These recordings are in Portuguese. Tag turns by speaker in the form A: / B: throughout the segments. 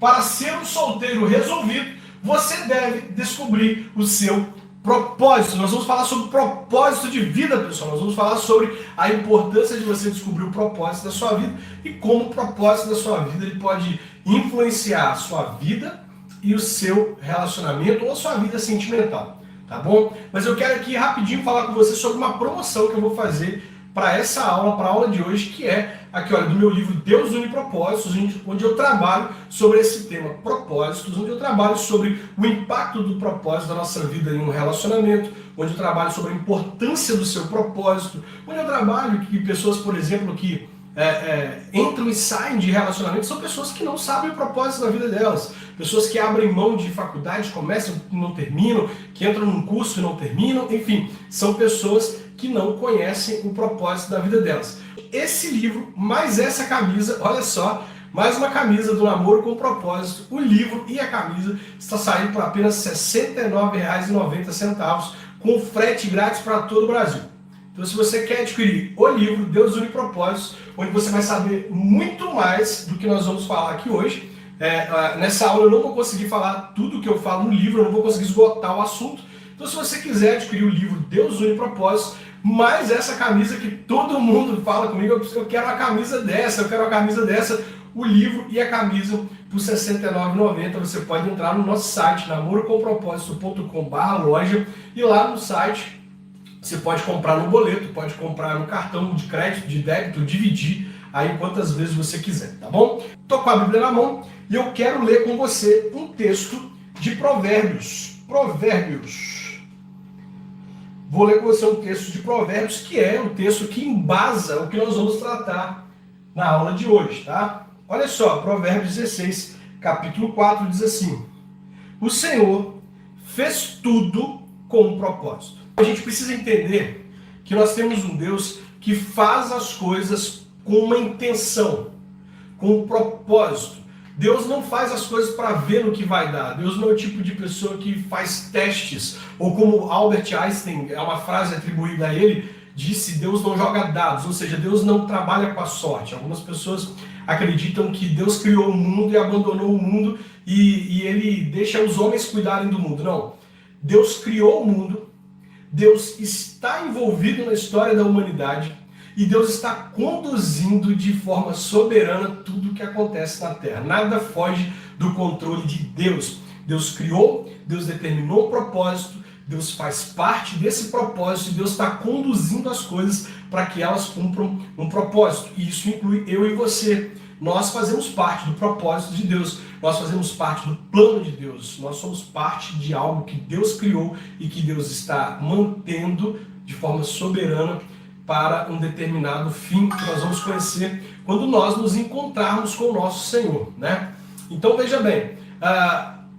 A: para ser um solteiro resolvido, você deve descobrir o seu propósito. Nós vamos falar sobre propósito de vida, pessoal. Nós vamos falar sobre a importância de você descobrir o propósito da sua vida e como o propósito da sua vida ele pode influenciar a sua vida e o seu relacionamento ou a sua vida sentimental, tá bom? Mas eu quero aqui rapidinho falar com você sobre uma promoção que eu vou fazer para essa aula, para a aula de hoje, que é aqui, olha, do meu livro Deus Une Propósitos, onde eu trabalho sobre esse tema propósitos, onde eu trabalho sobre o impacto do propósito da nossa vida em um relacionamento, onde eu trabalho sobre a importância do seu propósito, onde eu trabalho que pessoas, por exemplo, que entram e saem de relacionamento são pessoas que não sabem o propósito da vida delas, pessoas que abrem mão de faculdade, começam e não terminam, que entram num curso e não terminam, enfim, são pessoas que não conhecem o propósito da vida delas. Esse livro, mais essa camisa, olha só, mais uma camisa do Namoro com Propósito, o livro e a camisa está saindo por apenas R$ 69,90, com frete grátis para todo o Brasil. Então, se você quer adquirir o livro Deus Une Propósitos, onde você vai saber muito mais do que nós vamos falar aqui hoje, nessa aula eu não vou conseguir falar tudo o que eu falo no livro, eu não vou conseguir esgotar o assunto. Então, se você quiser adquirir o livro Deus Une Propósitos, mais essa camisa que todo mundo fala comigo, eu quero uma camisa dessa, eu quero uma camisa dessa, o livro e a camisa por R$ 69,90, você pode entrar no nosso site, namorocomproposito.com/loja, e lá no site você pode comprar no boleto, pode comprar no cartão de crédito, de débito, dividir aí quantas vezes você quiser, tá bom? Tô com a Bíblia na mão e eu quero ler com você um texto de Provérbios. Vou ler com você um texto de Provérbios, que é um texto que embasa o que nós vamos tratar na aula de hoje, tá? Olha só, Provérbios 16, capítulo 4, diz assim: o Senhor fez tudo com um propósito. A gente precisa entender que nós temos um Deus que faz as coisas com uma intenção, com um propósito. Deus não faz as coisas para ver no que vai dar. Deus não é o tipo de pessoa que faz testes. Ou como Albert Einstein, é uma frase atribuída a ele, disse: Deus não joga dados, ou seja, Deus não trabalha com a sorte. Algumas pessoas acreditam que Deus criou o mundo e abandonou o mundo e ele deixa os homens cuidarem do mundo. Não. Deus criou o mundo, Deus está envolvido na história da humanidade e Deus está conduzindo de forma soberana tudo o que acontece na Terra. Nada foge do controle de Deus. Deus criou, Deus determinou um propósito, Deus faz parte desse propósito e Deus está conduzindo as coisas para que elas cumpram um propósito. E isso inclui eu e você. Nós fazemos parte do propósito de Deus, nós fazemos parte do plano de Deus, nós somos parte de algo que Deus criou e que Deus está mantendo de forma soberana para um determinado fim que nós vamos conhecer quando nós nos encontrarmos com o nosso Senhor, né? Então veja bem,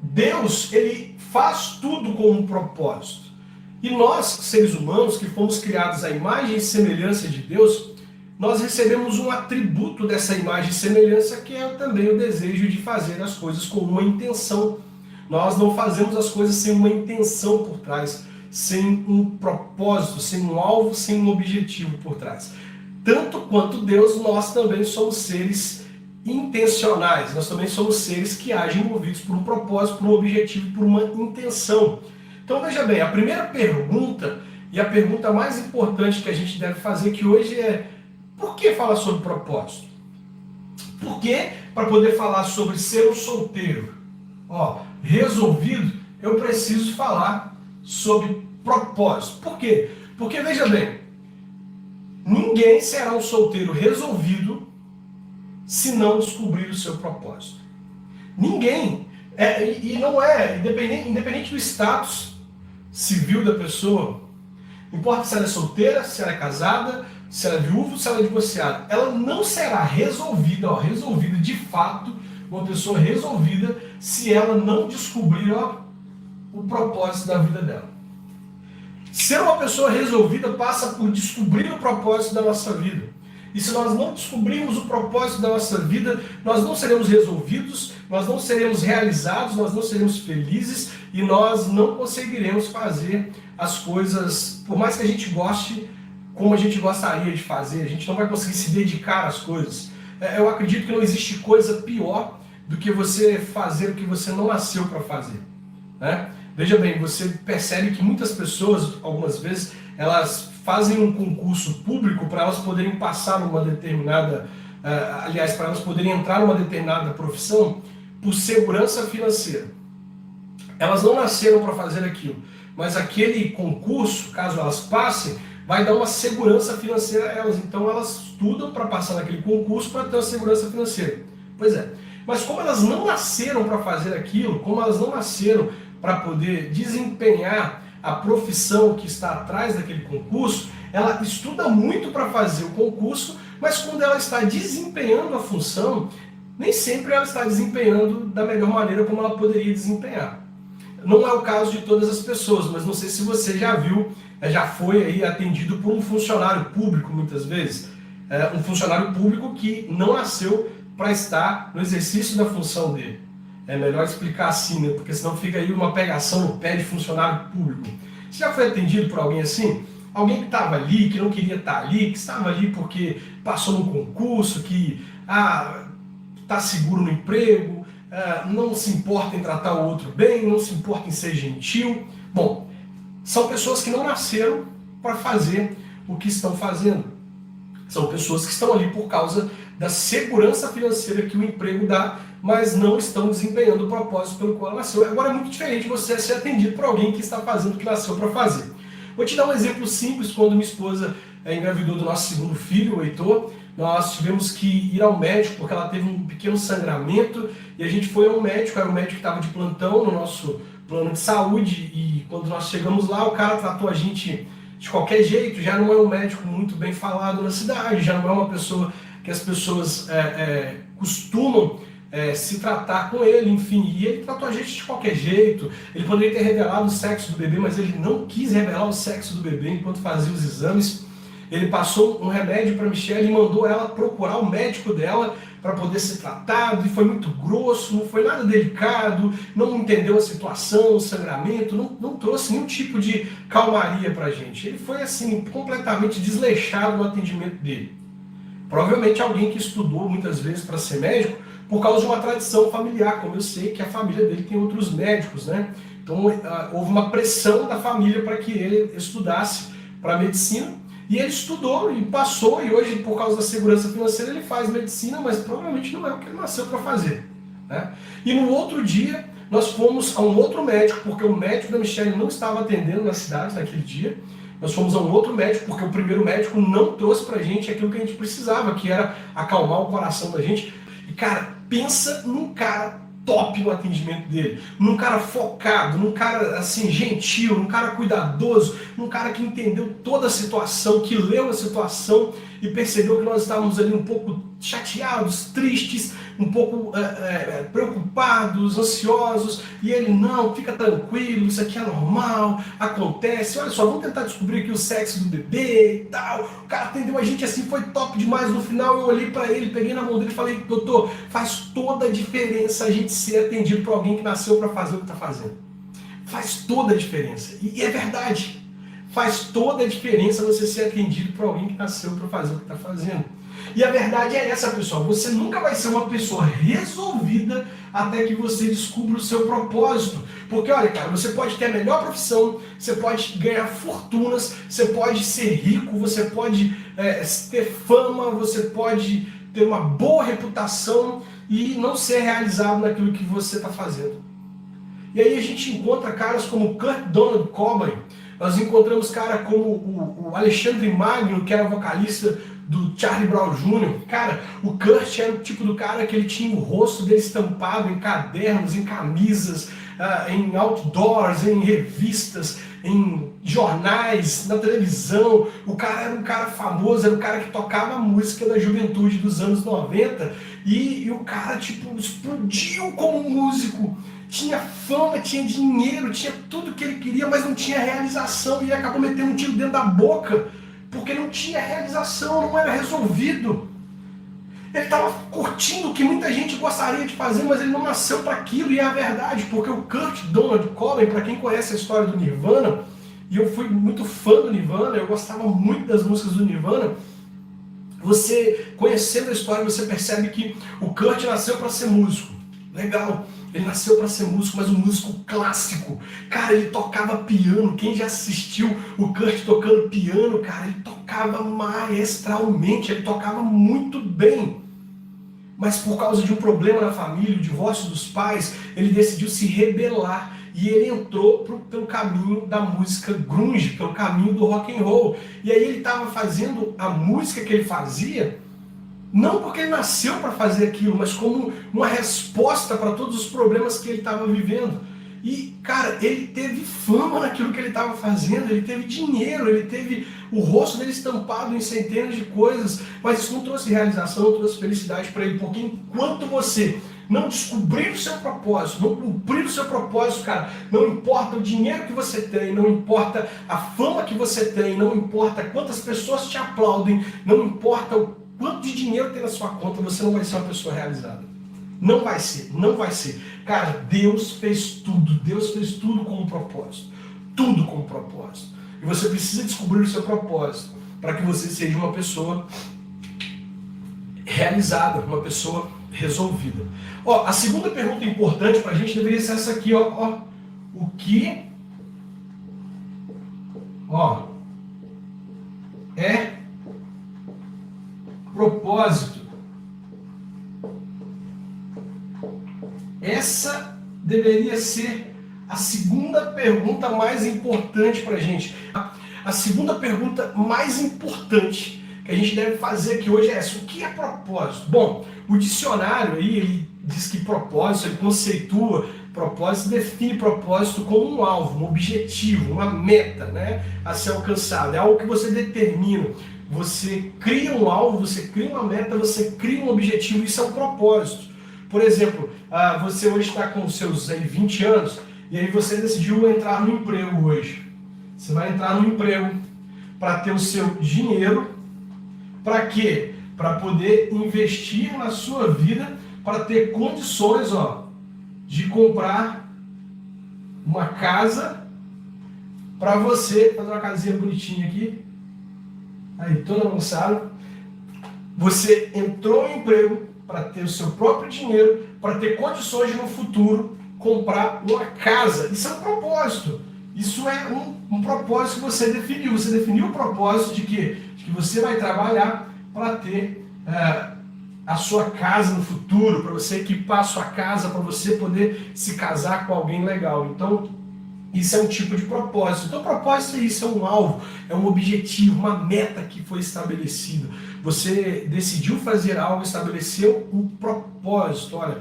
A: Deus ele faz tudo com um propósito. E nós, seres humanos, que fomos criados à imagem e semelhança de Deus, nós recebemos um atributo dessa imagem e semelhança, que é também o desejo de fazer as coisas com uma intenção. Nós não fazemos as coisas sem uma intenção por trás, sem um propósito, sem um alvo, sem um objetivo por trás. Tanto quanto Deus, nós também somos seres intencionais, nós também somos seres que agem movidos por um propósito, por um objetivo, por uma intenção. Então veja bem, a primeira pergunta, e a pergunta mais importante que a gente deve fazer que hoje é: por que falar sobre propósito? Por que, para poder falar sobre ser um solteiro resolvido, eu preciso falar sobre propósito? Por quê? Porque, veja bem, ninguém será um solteiro resolvido se não descobrir o seu propósito. Ninguém. E não é, independente do status civil da pessoa, importa se ela é solteira, se ela é casada, se ela é viúva, se ela é divorciada, ela não será resolvida de fato, uma pessoa resolvida, se ela não descobrir o propósito da vida dela. Ser uma pessoa resolvida passa por descobrir o propósito da nossa vida. E se nós não descobrirmos o propósito da nossa vida, nós não seremos resolvidos, nós não seremos realizados, nós não seremos felizes e nós não conseguiremos fazer as coisas, por mais que a gente goste, como a gente gostaria de fazer, a gente não vai conseguir se dedicar às coisas. Eu acredito que não existe coisa pior do que você fazer o que você não nasceu para fazer, né? Veja bem, você percebe que muitas pessoas, algumas vezes, elas fazem um concurso público para elas poderem passar numa determinada, aliás, para elas poderem entrar numa determinada profissão por segurança financeira. Elas não nasceram para fazer aquilo, mas aquele concurso, caso elas passem, vai dar uma segurança financeira a elas. Então elas estudam para passar naquele concurso para ter uma segurança financeira. Pois é. Mas como elas não nasceram para fazer aquilo, como elas não nasceram para poder desempenhar a profissão que está atrás daquele concurso, ela estuda muito para fazer o concurso, mas quando ela está desempenhando a função, nem sempre ela está desempenhando da melhor maneira como ela poderia desempenhar. Não é o caso de todas as pessoas, mas não sei se você já viu, já foi aí atendido por um funcionário público muitas vezes, um funcionário público que não nasceu para estar no exercício da função dele. É melhor explicar assim, né? Porque senão fica aí uma pegação no pé de funcionário público. Você já foi atendido por alguém assim? Alguém que estava ali, que não queria estar ali, que estava ali porque passou num concurso, que está seguro no emprego, não se importa em tratar o outro bem, não se importa em ser gentil. Bom, são pessoas que não nasceram para fazer o que estão fazendo. São pessoas que estão ali por causa da segurança financeira que o emprego dá, mas não estão desempenhando o propósito pelo qual nasceu. Agora é muito diferente você ser atendido por alguém que está fazendo o que nasceu para fazer. Vou te dar um exemplo simples. Quando minha esposa engravidou do nosso segundo filho, o Heitor, nós tivemos que ir ao médico porque ela teve um pequeno sangramento e a gente foi ao médico, era o médico que estava de plantão no nosso plano de saúde, e quando nós chegamos lá, o cara tratou a gente de qualquer jeito. Já não é um médico muito bem falado na cidade, já não é uma pessoa que as pessoas costumam se tratar com ele, enfim, e ele tratou a gente de qualquer jeito. Ele poderia ter revelado o sexo do bebê, mas ele não quis revelar o sexo do bebê enquanto fazia os exames. Ele passou um remédio para a Michelle e mandou ela procurar o médico dela para poder ser tratado, e foi muito grosso, não foi nada delicado, não entendeu a situação, o sangramento, não trouxe nenhum tipo de calmaria para a gente. Ele foi assim, completamente desleixado no atendimento dele. Provavelmente alguém que estudou muitas vezes para ser médico por causa de uma tradição familiar, como eu sei que a família dele tem outros médicos, né? Então houve uma pressão da família para que ele estudasse para medicina, e ele estudou e passou, e hoje, por causa da segurança financeira, ele faz medicina, mas provavelmente não é o que ele nasceu para fazer, né? E no outro dia, nós fomos a um outro médico, porque o médico da Michelle não estava atendendo na cidade naquele dia. Nós fomos a um outro médico, porque o primeiro médico não trouxe pra gente aquilo que a gente precisava, que era acalmar o coração da gente. E, cara, pensa num cara top no atendimento dele, num cara focado, num cara assim gentil, num cara cuidadoso, num cara que entendeu toda a situação, que leu a situação e percebeu que nós estávamos ali um pouco chateados, tristes, um pouco preocupados, ansiosos, e ele, não, fica tranquilo, isso aqui é normal, acontece, olha só, vamos tentar descobrir aqui o sexo do bebê e tal. O cara atendeu a gente assim, foi top demais. No final eu olhei para ele, peguei na mão dele e falei, doutor, faz toda a diferença a gente ser atendido por alguém que nasceu para fazer o que está fazendo. Faz toda a diferença, e é verdade, faz toda a diferença você ser atendido por alguém que nasceu para fazer o que está fazendo. E a verdade é essa, pessoal, você nunca vai ser uma pessoa resolvida até que você descubra o seu propósito. Porque, olha, cara, você pode ter a melhor profissão, você pode ganhar fortunas, você pode ser rico, você pode ter fama, você pode ter uma boa reputação e não ser realizado naquilo que você está fazendo. E aí a gente encontra caras como Kurt Donald Cobain, nós encontramos cara como o Alexandre Magno, que era vocalista do Charlie Brown Jr. Cara, o Kurt era o tipo do cara que ele tinha o rosto dele estampado em cadernos, em camisas, em outdoors, em revistas, em jornais, na televisão. O cara era um cara famoso, era um cara que tocava a música da juventude dos anos 90, e o cara tipo explodiu como músico. Tinha fama, tinha dinheiro, tinha tudo que ele queria, mas não tinha realização, e ele acabou metendo um tiro dentro da boca, porque não tinha realização, não era resolvido. Ele estava curtindo o que muita gente gostaria de fazer, mas ele não nasceu para aquilo, e é a verdade, porque o Kurt Donald Cobain, para quem conhece a história do Nirvana, e eu fui muito fã do Nirvana, eu gostava muito das músicas do Nirvana, você, conhecendo a história, você percebe que o Kurt nasceu para ser músico. Legal. Ele nasceu para ser músico, mas um músico clássico. Cara, ele tocava piano. Quem já assistiu o Kurt tocando piano, cara, ele tocava maestralmente, ele tocava muito bem. Mas por causa de um problema na família, o divórcio dos pais, ele decidiu se rebelar. E ele entrou pelo caminho da música grunge, pelo caminho do rock and roll. E aí ele estava fazendo a música que ele fazia, não porque ele nasceu para fazer aquilo, mas como uma resposta para todos os problemas que ele estava vivendo. E, cara, ele teve fama naquilo que ele estava fazendo, ele teve dinheiro, ele teve o rosto dele estampado em centenas de coisas, mas isso não trouxe realização, não trouxe felicidade para ele, porque enquanto você não descobrir o seu propósito, não cumprir o seu propósito, cara, não importa o dinheiro que você tem, não importa a fama que você tem, não importa quantas pessoas te aplaudem, não importa o quanto de dinheiro tem na sua conta, você não vai ser uma pessoa realizada. Não vai ser, não vai ser. Cara, Deus fez tudo com um propósito. Tudo com um propósito. E você precisa descobrir o seu propósito para que você seja uma pessoa realizada, uma pessoa resolvida. Ó, a segunda pergunta importante para a gente deveria ser essa aqui, ó. O que é propósito? Essa deveria ser a segunda pergunta mais importante para a gente. A segunda pergunta mais importante que a gente deve fazer aqui hoje é essa: o que é propósito? Bom, o dicionário aí, ele diz que propósito, ele conceitua propósito, define propósito como um alvo, um objetivo, uma meta, né, a ser alcançada. É algo que você determina. Você cria um alvo, você cria uma meta, você cria um objetivo, isso é um propósito. Por exemplo, você hoje está com os seus 20 anos e aí você decidiu entrar no emprego hoje. Você vai entrar no emprego para ter o seu dinheiro. Para quê? Para poder investir na sua vida, para ter condições, de comprar uma casa para você, fazer uma casinha bonitinha aqui, aí toda avançada. Você entrou no emprego para ter o seu próprio dinheiro, para ter condições de no futuro comprar uma casa. Isso é um propósito. Isso é um propósito que você definiu. Você definiu o propósito de quê? De que você vai trabalhar para ter a sua casa no futuro, para você equipar a sua casa, para você poder se casar com alguém legal. Então, isso é um tipo de propósito. Então, propósito é isso, é um alvo, é um objetivo, uma meta que foi estabelecida. Você decidiu fazer algo, estabeleceu um propósito. Olha,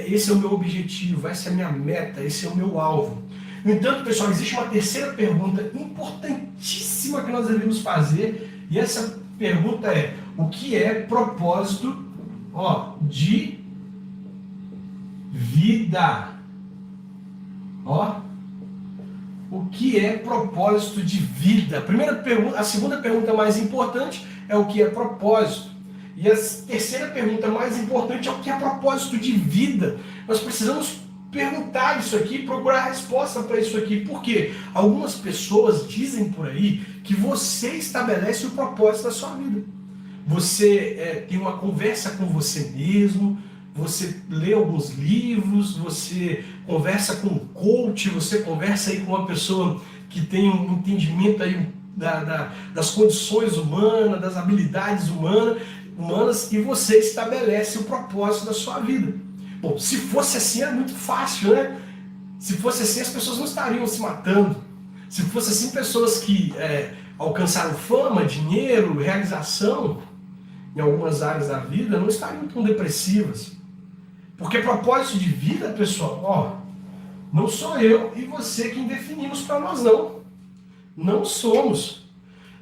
A: esse é o meu objetivo, essa é a minha meta, esse é o meu alvo. No entanto, pessoal, existe uma terceira pergunta importantíssima que nós devemos fazer, e essa pergunta é: o que é propósito de vida? O que é propósito de vida? A segunda pergunta mais importante é o que é propósito. E a terceira pergunta mais importante é o que é propósito de vida. Nós precisamos perguntar isso aqui, procurar resposta para isso aqui. Porque algumas pessoas dizem por aí que você estabelece o propósito da sua vida. Você tem uma conversa com você mesmo, você lê alguns livros, você conversa com um coach, você conversa aí com uma pessoa que tem um entendimento aí das condições humanas, das habilidades humanas, e você estabelece o propósito da sua vida. Bom, se fosse assim era muito fácil, né? Se fosse assim as pessoas não estariam se matando. Se fosse assim pessoas que alcançaram fama, dinheiro, realização em algumas áreas da vida não estariam tão depressivas. Porque propósito de vida, pessoal, não sou eu e você quem definimos para nós, não. Não somos.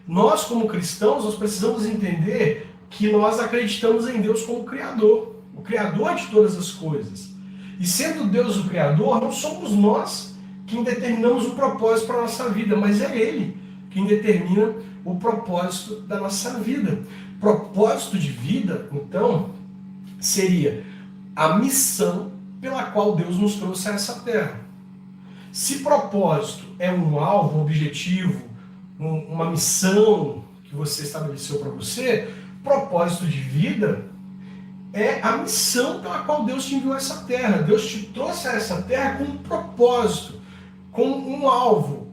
A: Nós, como cristãos, nós precisamos entender que nós acreditamos em Deus como Criador, o Criador de todas as coisas. E sendo Deus o Criador, não somos nós quem determinamos o propósito para a nossa vida, mas é Ele quem determina o propósito da nossa vida. Propósito de vida, então, seria a missão pela qual Deus nos trouxe a essa terra. Se propósito é um alvo, um objetivo, uma missão que você estabeleceu para você, propósito de vida é a missão pela qual Deus te enviou a essa terra. Deus te trouxe a essa terra com um propósito, com um alvo,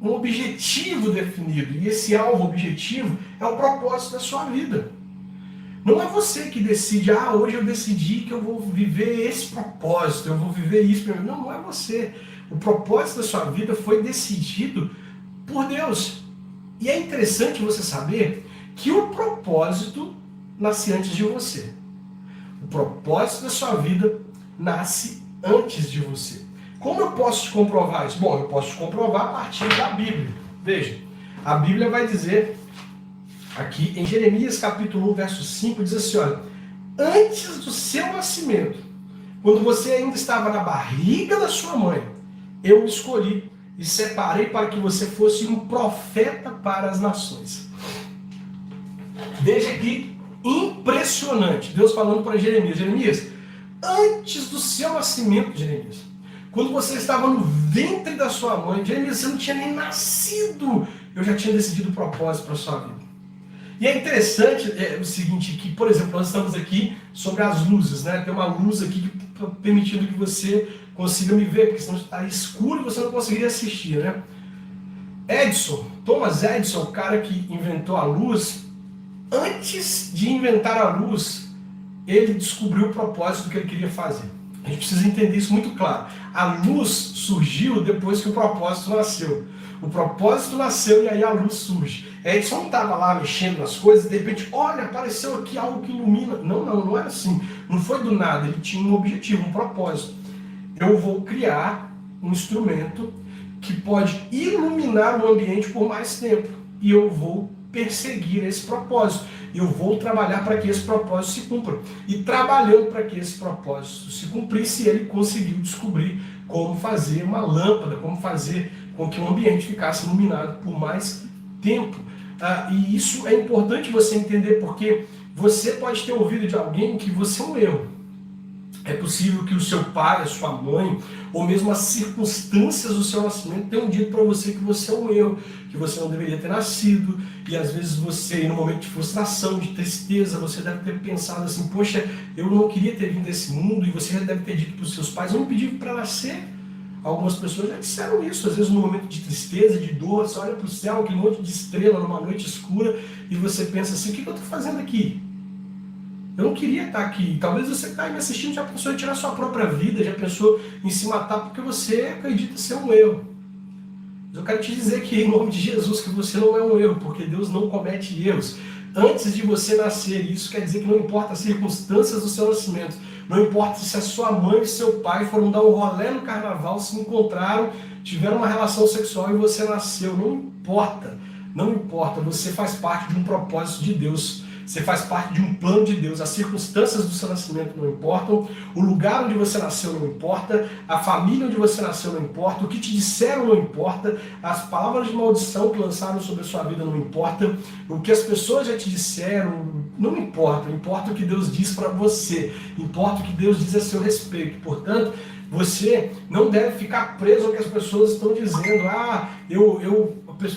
A: um objetivo definido. E esse alvo, objetivo, é o propósito da sua vida. Não é você que decide, hoje eu decidi que eu vou viver esse propósito, eu vou viver isso. Não, não é você. O propósito da sua vida foi decidido por Deus. E é interessante você saber que o propósito nasce antes de você. O propósito da sua vida nasce antes de você. Como eu posso te comprovar isso? Bom, eu posso te comprovar a partir da Bíblia. Veja, a Bíblia vai dizer, aqui em Jeremias capítulo 1, verso 5, diz assim, olha, antes do seu nascimento, quando você ainda estava na barriga da sua mãe, eu o escolhi e separei para que você fosse um profeta para as nações. Veja que impressionante, Deus falando para Jeremias, Jeremias, antes do seu nascimento, Jeremias, quando você estava no ventre da sua mãe, Jeremias, você não tinha nem nascido, eu já tinha decidido o propósito para a sua vida. E é interessante o seguinte, que, por exemplo, nós estamos aqui sobre as luzes, né? Tem uma luz aqui permitindo que você consiga me ver, porque senão está escuro e você não conseguiria assistir, né? Thomas Edison, o cara que inventou a luz, antes de inventar a luz, ele descobriu o propósito que ele queria fazer. A gente precisa entender isso muito claro. A luz surgiu depois que o propósito nasceu. O propósito nasceu e aí a luz surge. Edison não estava lá mexendo nas coisas e de repente, olha, apareceu aqui algo que ilumina. Não era assim. Não foi do nada, ele tinha um objetivo, um propósito. Eu vou criar um instrumento que pode iluminar o ambiente por mais tempo. E eu vou perseguir esse propósito. Eu vou trabalhar para que esse propósito se cumpra. E trabalhando para que esse propósito se cumprisse, ele conseguiu descobrir como fazer uma lâmpada, como fazer com que o ambiente ficasse iluminado por mais tempo. E isso é importante você entender, porque você pode ter ouvido de alguém que você é um erro. É possível que o seu pai, a sua mãe, ou mesmo as circunstâncias do seu nascimento tenham dito para você que você é um erro, que você não deveria ter nascido, e às vezes você, no momento de frustração, de tristeza, você deve ter pensado assim, poxa, eu não queria ter vindo desse mundo, e você já deve ter dito para os seus pais, eu não pedi para nascer. Algumas pessoas já disseram isso, às vezes no momento de tristeza, de dor, você olha para o céu, aquele monte de estrela numa noite escura, e você pensa assim, o que eu estou fazendo aqui? Eu não queria estar aqui. Talvez você que está aí me assistindo já pensou em tirar sua própria vida, já pensou em se matar porque você acredita ser um erro. Mas eu quero te dizer que, em nome de Jesus, que você não é um erro, porque Deus não comete erros. Antes de você nascer, isso quer dizer que não importa as circunstâncias do seu nascimento, não importa se a sua mãe e seu pai foram dar um rolê no carnaval, se encontraram, tiveram uma relação sexual e você nasceu, não importa, não importa, você faz parte de um propósito de Deus. Você faz parte de um plano de Deus. As circunstâncias do seu nascimento não importam, o lugar onde você nasceu não importa, a família onde você nasceu não importa, o que te disseram não importa, as palavras de maldição que lançaram sobre a sua vida não importa, o que as pessoas já te disseram não importa, importa o que Deus diz para você, importa o que Deus diz a seu respeito. Portanto, você não deve ficar preso ao que as pessoas estão dizendo.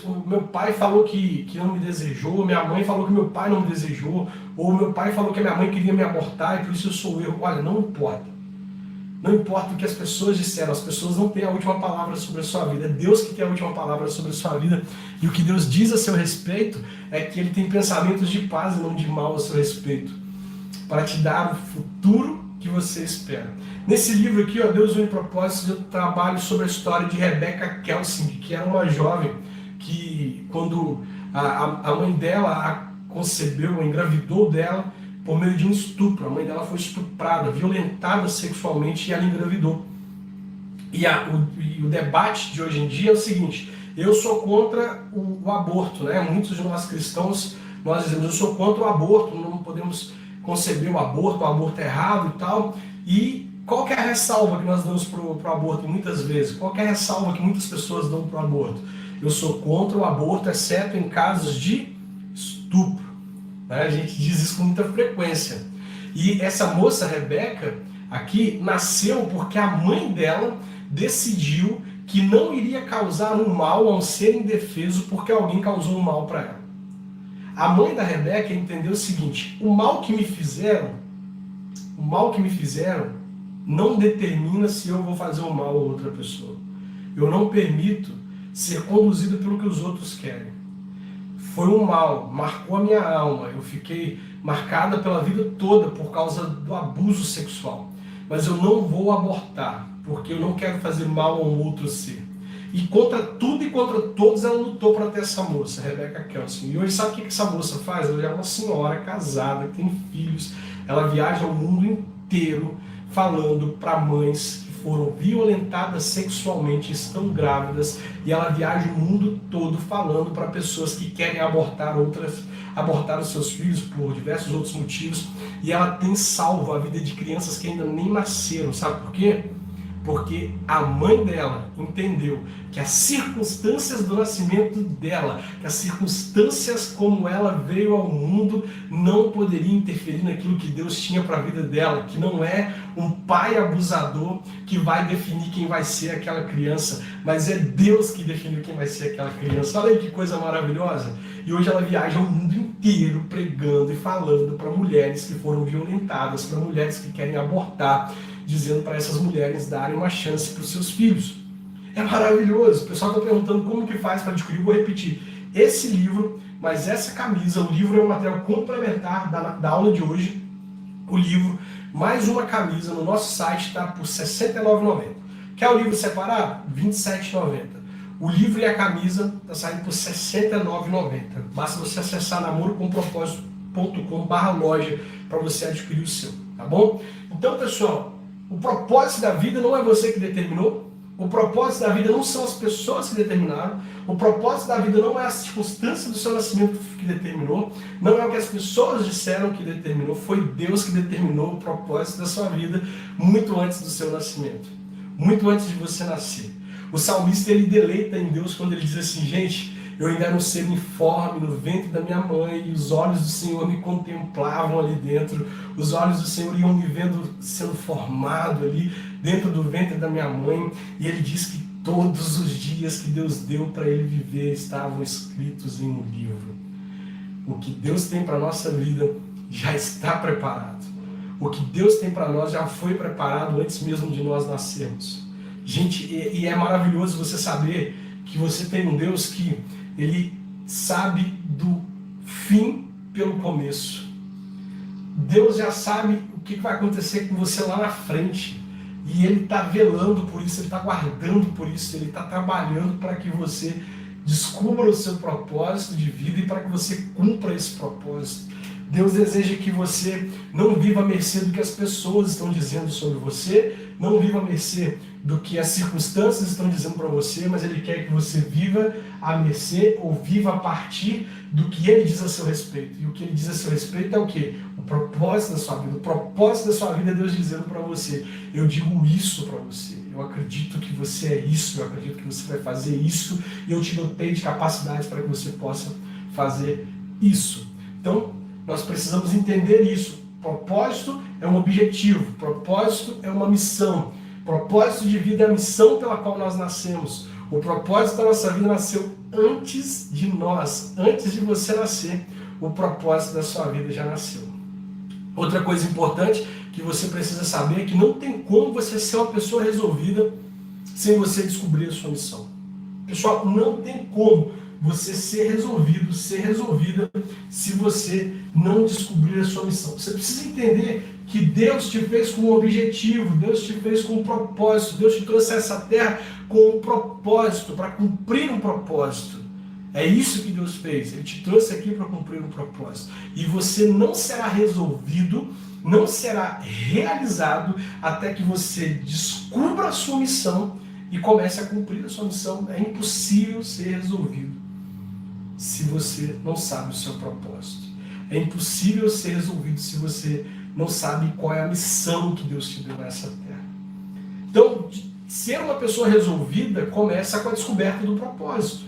A: O meu pai falou que não me desejou, minha mãe falou que meu pai não me desejou, ou meu pai falou que a minha mãe queria me abortar e por isso eu sou eu. Olha, não importa. Não importa o que as pessoas disseram, as pessoas não têm a última palavra sobre a sua vida. É Deus que tem a última palavra sobre a sua vida. E o que Deus diz a seu respeito é que Ele tem pensamentos de paz e não de mal a seu respeito, para te dar o futuro que você espera. Nesse livro aqui, Deus une propósitos, eu trabalho sobre a história de Rebecca Kelsing, que era uma jovem que, quando a mãe dela a concebeu, engravidou dela por meio de um estupro. A mãe dela foi estuprada, violentada sexualmente e ela engravidou. E o debate de hoje em dia é o seguinte: eu sou contra o aborto, né? Muitos de nós cristãos, nós dizemos, eu sou contra o aborto, não podemos conceber o aborto é errado e tal. E qual que é a ressalva que nós damos para o aborto muitas vezes? Qual que é a ressalva que muitas pessoas dão para o aborto? Eu sou contra o aborto, exceto em casos de estupro. A gente diz isso com muita frequência. E essa moça, Rebeca, aqui, nasceu porque a mãe dela decidiu que não iria causar um mal a um ser indefeso porque alguém causou um mal para ela. A mãe da Rebeca entendeu o seguinte: o mal que me fizeram o mal que me fizeram não determina se eu vou fazer o mal a outra pessoa. Eu não permito ser conduzido pelo que os outros querem. Foi um mal, marcou a minha alma, eu fiquei marcada pela vida toda por causa do abuso sexual. Mas eu não vou abortar, porque eu não quero fazer mal a um outro ser. E contra tudo e contra todos ela lutou para ter essa moça, Rebecca Kelson. E hoje sabe o que essa moça faz? Ela é uma senhora casada, que tem filhos, ela viaja o mundo inteiro falando para mães que foram violentadas sexualmente, estão grávidas, e ela viaja o mundo todo falando para pessoas que querem abortar os seus filhos por diversos outros motivos, e ela tem salvo a vida de crianças que ainda nem nasceram. Sabe por quê? Porque a mãe dela entendeu que as circunstâncias do nascimento dela, que as circunstâncias como ela veio ao mundo, não poderiam interferir naquilo que Deus tinha para a vida dela, que não é um pai abusador que vai definir quem vai ser aquela criança, mas é Deus que define quem vai ser aquela criança. Olha aí que coisa maravilhosa! E hoje ela viaja o mundo inteiro pregando e falando para mulheres que foram violentadas, para mulheres que querem abortar, dizendo para essas mulheres darem uma chance para os seus filhos. É maravilhoso. O pessoal está perguntando como que faz para adquirir. Eu vou repetir. Esse livro, mas essa camisa, o livro é um material complementar da aula de hoje. O livro, mais uma camisa no nosso site está por R$ 69,90. Quer o livro separado? R$ 27,90. O livro e a camisa está saindo por R$ 69,90. Basta você acessar namorocomproposito.com/loja para você adquirir o seu, tá bom? Então, pessoal, o propósito da vida não é você que determinou. O propósito da vida não são as pessoas que determinaram. O propósito da vida não é a circunstância do seu nascimento que determinou. Não é o que as pessoas disseram que determinou. Foi Deus que determinou o propósito da sua vida muito antes do seu nascimento. Muito antes de você nascer. O salmista, ele deleita em Deus quando ele diz assim: gente, eu ainda era um ser informe no ventre da minha mãe, e os olhos do Senhor me contemplavam ali dentro, os olhos do Senhor iam me vendo sendo formado ali dentro do ventre da minha mãe, e ele diz que todos os dias que Deus deu para ele viver estavam escritos em um livro. O que Deus tem para a nossa vida já está preparado. O que Deus tem para nós já foi preparado antes mesmo de nós nascermos. Gente, e é maravilhoso você saber que você tem um Deus que ele sabe do fim pelo começo. Deus já sabe o que vai acontecer com você lá na frente. E ele está velando por isso, ele está guardando por isso, ele está trabalhando para que você descubra o seu propósito de vida e para que você cumpra esse propósito. Deus deseja que você não viva à mercê do que as pessoas estão dizendo sobre você, não viva à mercê do que as circunstâncias estão dizendo para você, mas Ele quer que você viva à mercê ou viva a partir do que Ele diz a seu respeito. E o que Ele diz a seu respeito é o quê? O propósito da sua vida. O propósito da sua vida é Deus dizendo para você: eu digo isso para você, eu acredito que você é isso, eu acredito que você vai fazer isso, e eu te dotei de capacidades para que você possa fazer isso. Então, nós precisamos entender isso. Propósito é um objetivo, propósito é uma missão. Propósito de vida é a missão pela qual nós nascemos. O propósito da nossa vida nasceu antes de nós, antes de você nascer. O propósito da sua vida já nasceu. Outra coisa importante que você precisa saber é que não tem como você ser uma pessoa resolvida sem você descobrir a sua missão. Pessoal, não tem como você ser resolvido, ser resolvida, se você não descobrir a sua missão. Você precisa entender que Deus te fez com um objetivo, Deus te fez com um propósito, Deus te trouxe a essa terra com um propósito, para cumprir um propósito. É isso que Deus fez, Ele te trouxe aqui para cumprir um propósito. E você não será resolvido, não será realizado até que você descubra a sua missão e comece a cumprir a sua missão. É impossível ser resolvido se você não sabe o seu propósito. É impossível ser resolvido se você não sabe qual é a missão que Deus te deu nessa terra. Então, ser uma pessoa resolvida começa com a descoberta do propósito.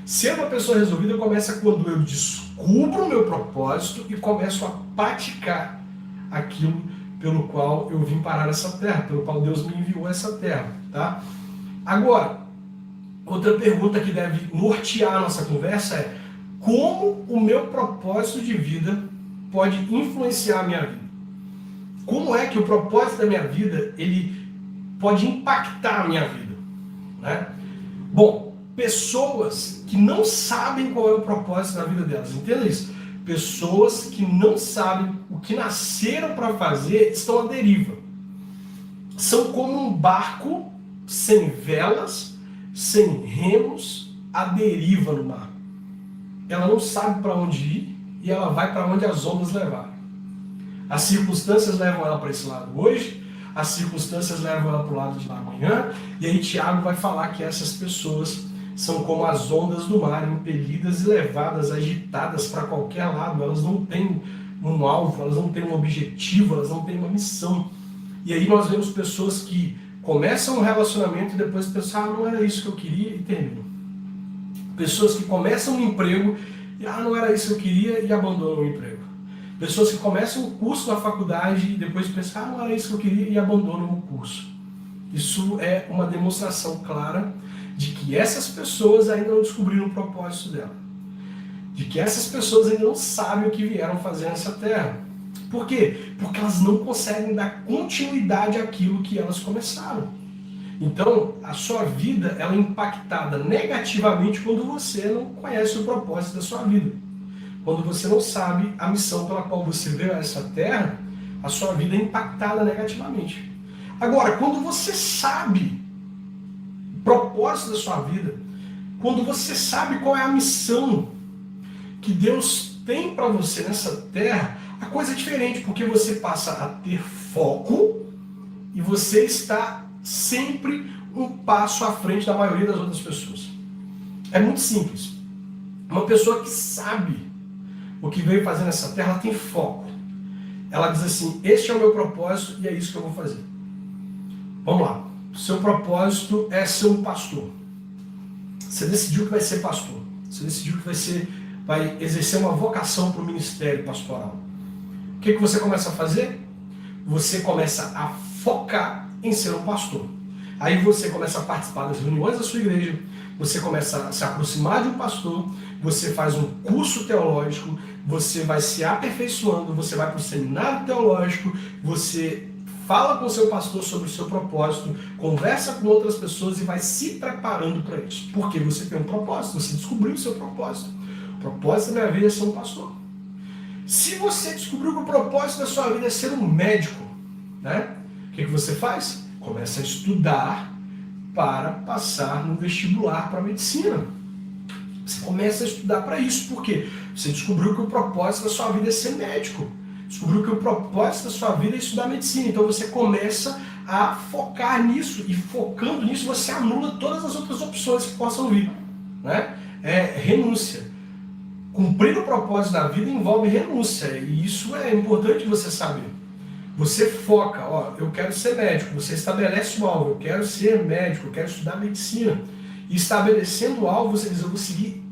A: Ser uma pessoa resolvida começa quando eu descubro o meu propósito e começo a praticar aquilo pelo qual eu vim parar essa terra, pelo qual Deus me enviou a essa terra. Tá? Agora, outra pergunta que deve nortear a nossa conversa é: como o meu propósito de vida pode influenciar a minha vida? como é que o propósito da minha vida ele pode impactar a minha vida, né? Bom, pessoas que não sabem qual é o propósito da vida delas, entenda isso. Pessoas que não sabem o que nasceram para fazer estão à deriva. São como um barco sem velas, sem remos, à deriva no mar. Ela não sabe para onde ir e ela vai para onde as ondas levaram. As circunstâncias levam ela para esse lado hoje, as circunstâncias levam ela para o lado de lá amanhã, e aí Tiago vai falar que essas pessoas são como as ondas do mar, impelidas e levadas, agitadas para qualquer lado. Elas não têm um alvo, elas não têm um objetivo, elas não têm uma missão. E aí nós vemos pessoas que começam um relacionamento e depois pensam, não era isso que eu queria, e terminam. Pessoas que começam um emprego e não era isso que eu queria, e abandonam o emprego. Pessoas que começam um curso na faculdade e depois pensam, não era isso que eu queria, e abandonam o curso. Isso é uma demonstração clara de que essas pessoas ainda não descobriram o propósito dela. De que essas pessoas ainda não sabem o que vieram fazer nessa terra. Por quê? Porque elas não conseguem dar continuidade àquilo que elas começaram. Então, a sua vida ela é impactada negativamente quando você não conhece o propósito da sua vida. Quando você não sabe a missão pela qual você veio a essa terra, a sua vida é impactada negativamente. Agora, quando você sabe o propósito da sua vida, quando você sabe qual é a missão que Deus tem para você nessa terra, a coisa é diferente, porque você passa a ter foco e você está sempre um passo à frente da maioria das outras pessoas. É muito simples. Uma pessoa que sabe o que veio fazer nessa terra, ela tem foco. Ela diz assim, este é o meu propósito e é isso que eu vou fazer. Vamos lá. O seu propósito é ser um pastor. Você decidiu que vai ser pastor. Você decidiu que vai exercer uma vocação para o ministério pastoral. O que você começa a fazer? Você começa a focar em ser um pastor. Aí você começa a participar das reuniões da sua igreja, você começa a se aproximar de um pastor, você faz um curso teológico, você vai se aperfeiçoando, você vai para o seminário teológico, você fala com o seu pastor sobre o seu propósito, conversa com outras pessoas e vai se preparando para isso. Porque você tem um propósito, você descobriu o seu propósito. O propósito da minha vida é ser um pastor. Se você descobriu que o propósito da sua vida é ser um médico, né? O que você faz? Começa a estudar para passar no vestibular para medicina. Você começa a estudar para isso, porque você descobriu que o propósito da sua vida é ser médico. Descobriu que o propósito da sua vida é estudar medicina. Então você começa a focar nisso, e focando nisso você anula todas as outras opções que possam vir, né? Renúncia. Cumprir o propósito da vida envolve renúncia, e isso é importante você saber. Você foca, eu quero ser médico, você estabelece o alvo, eu quero ser médico, eu quero estudar medicina. E estabelecendo o alvo, você diz, eu vou seguir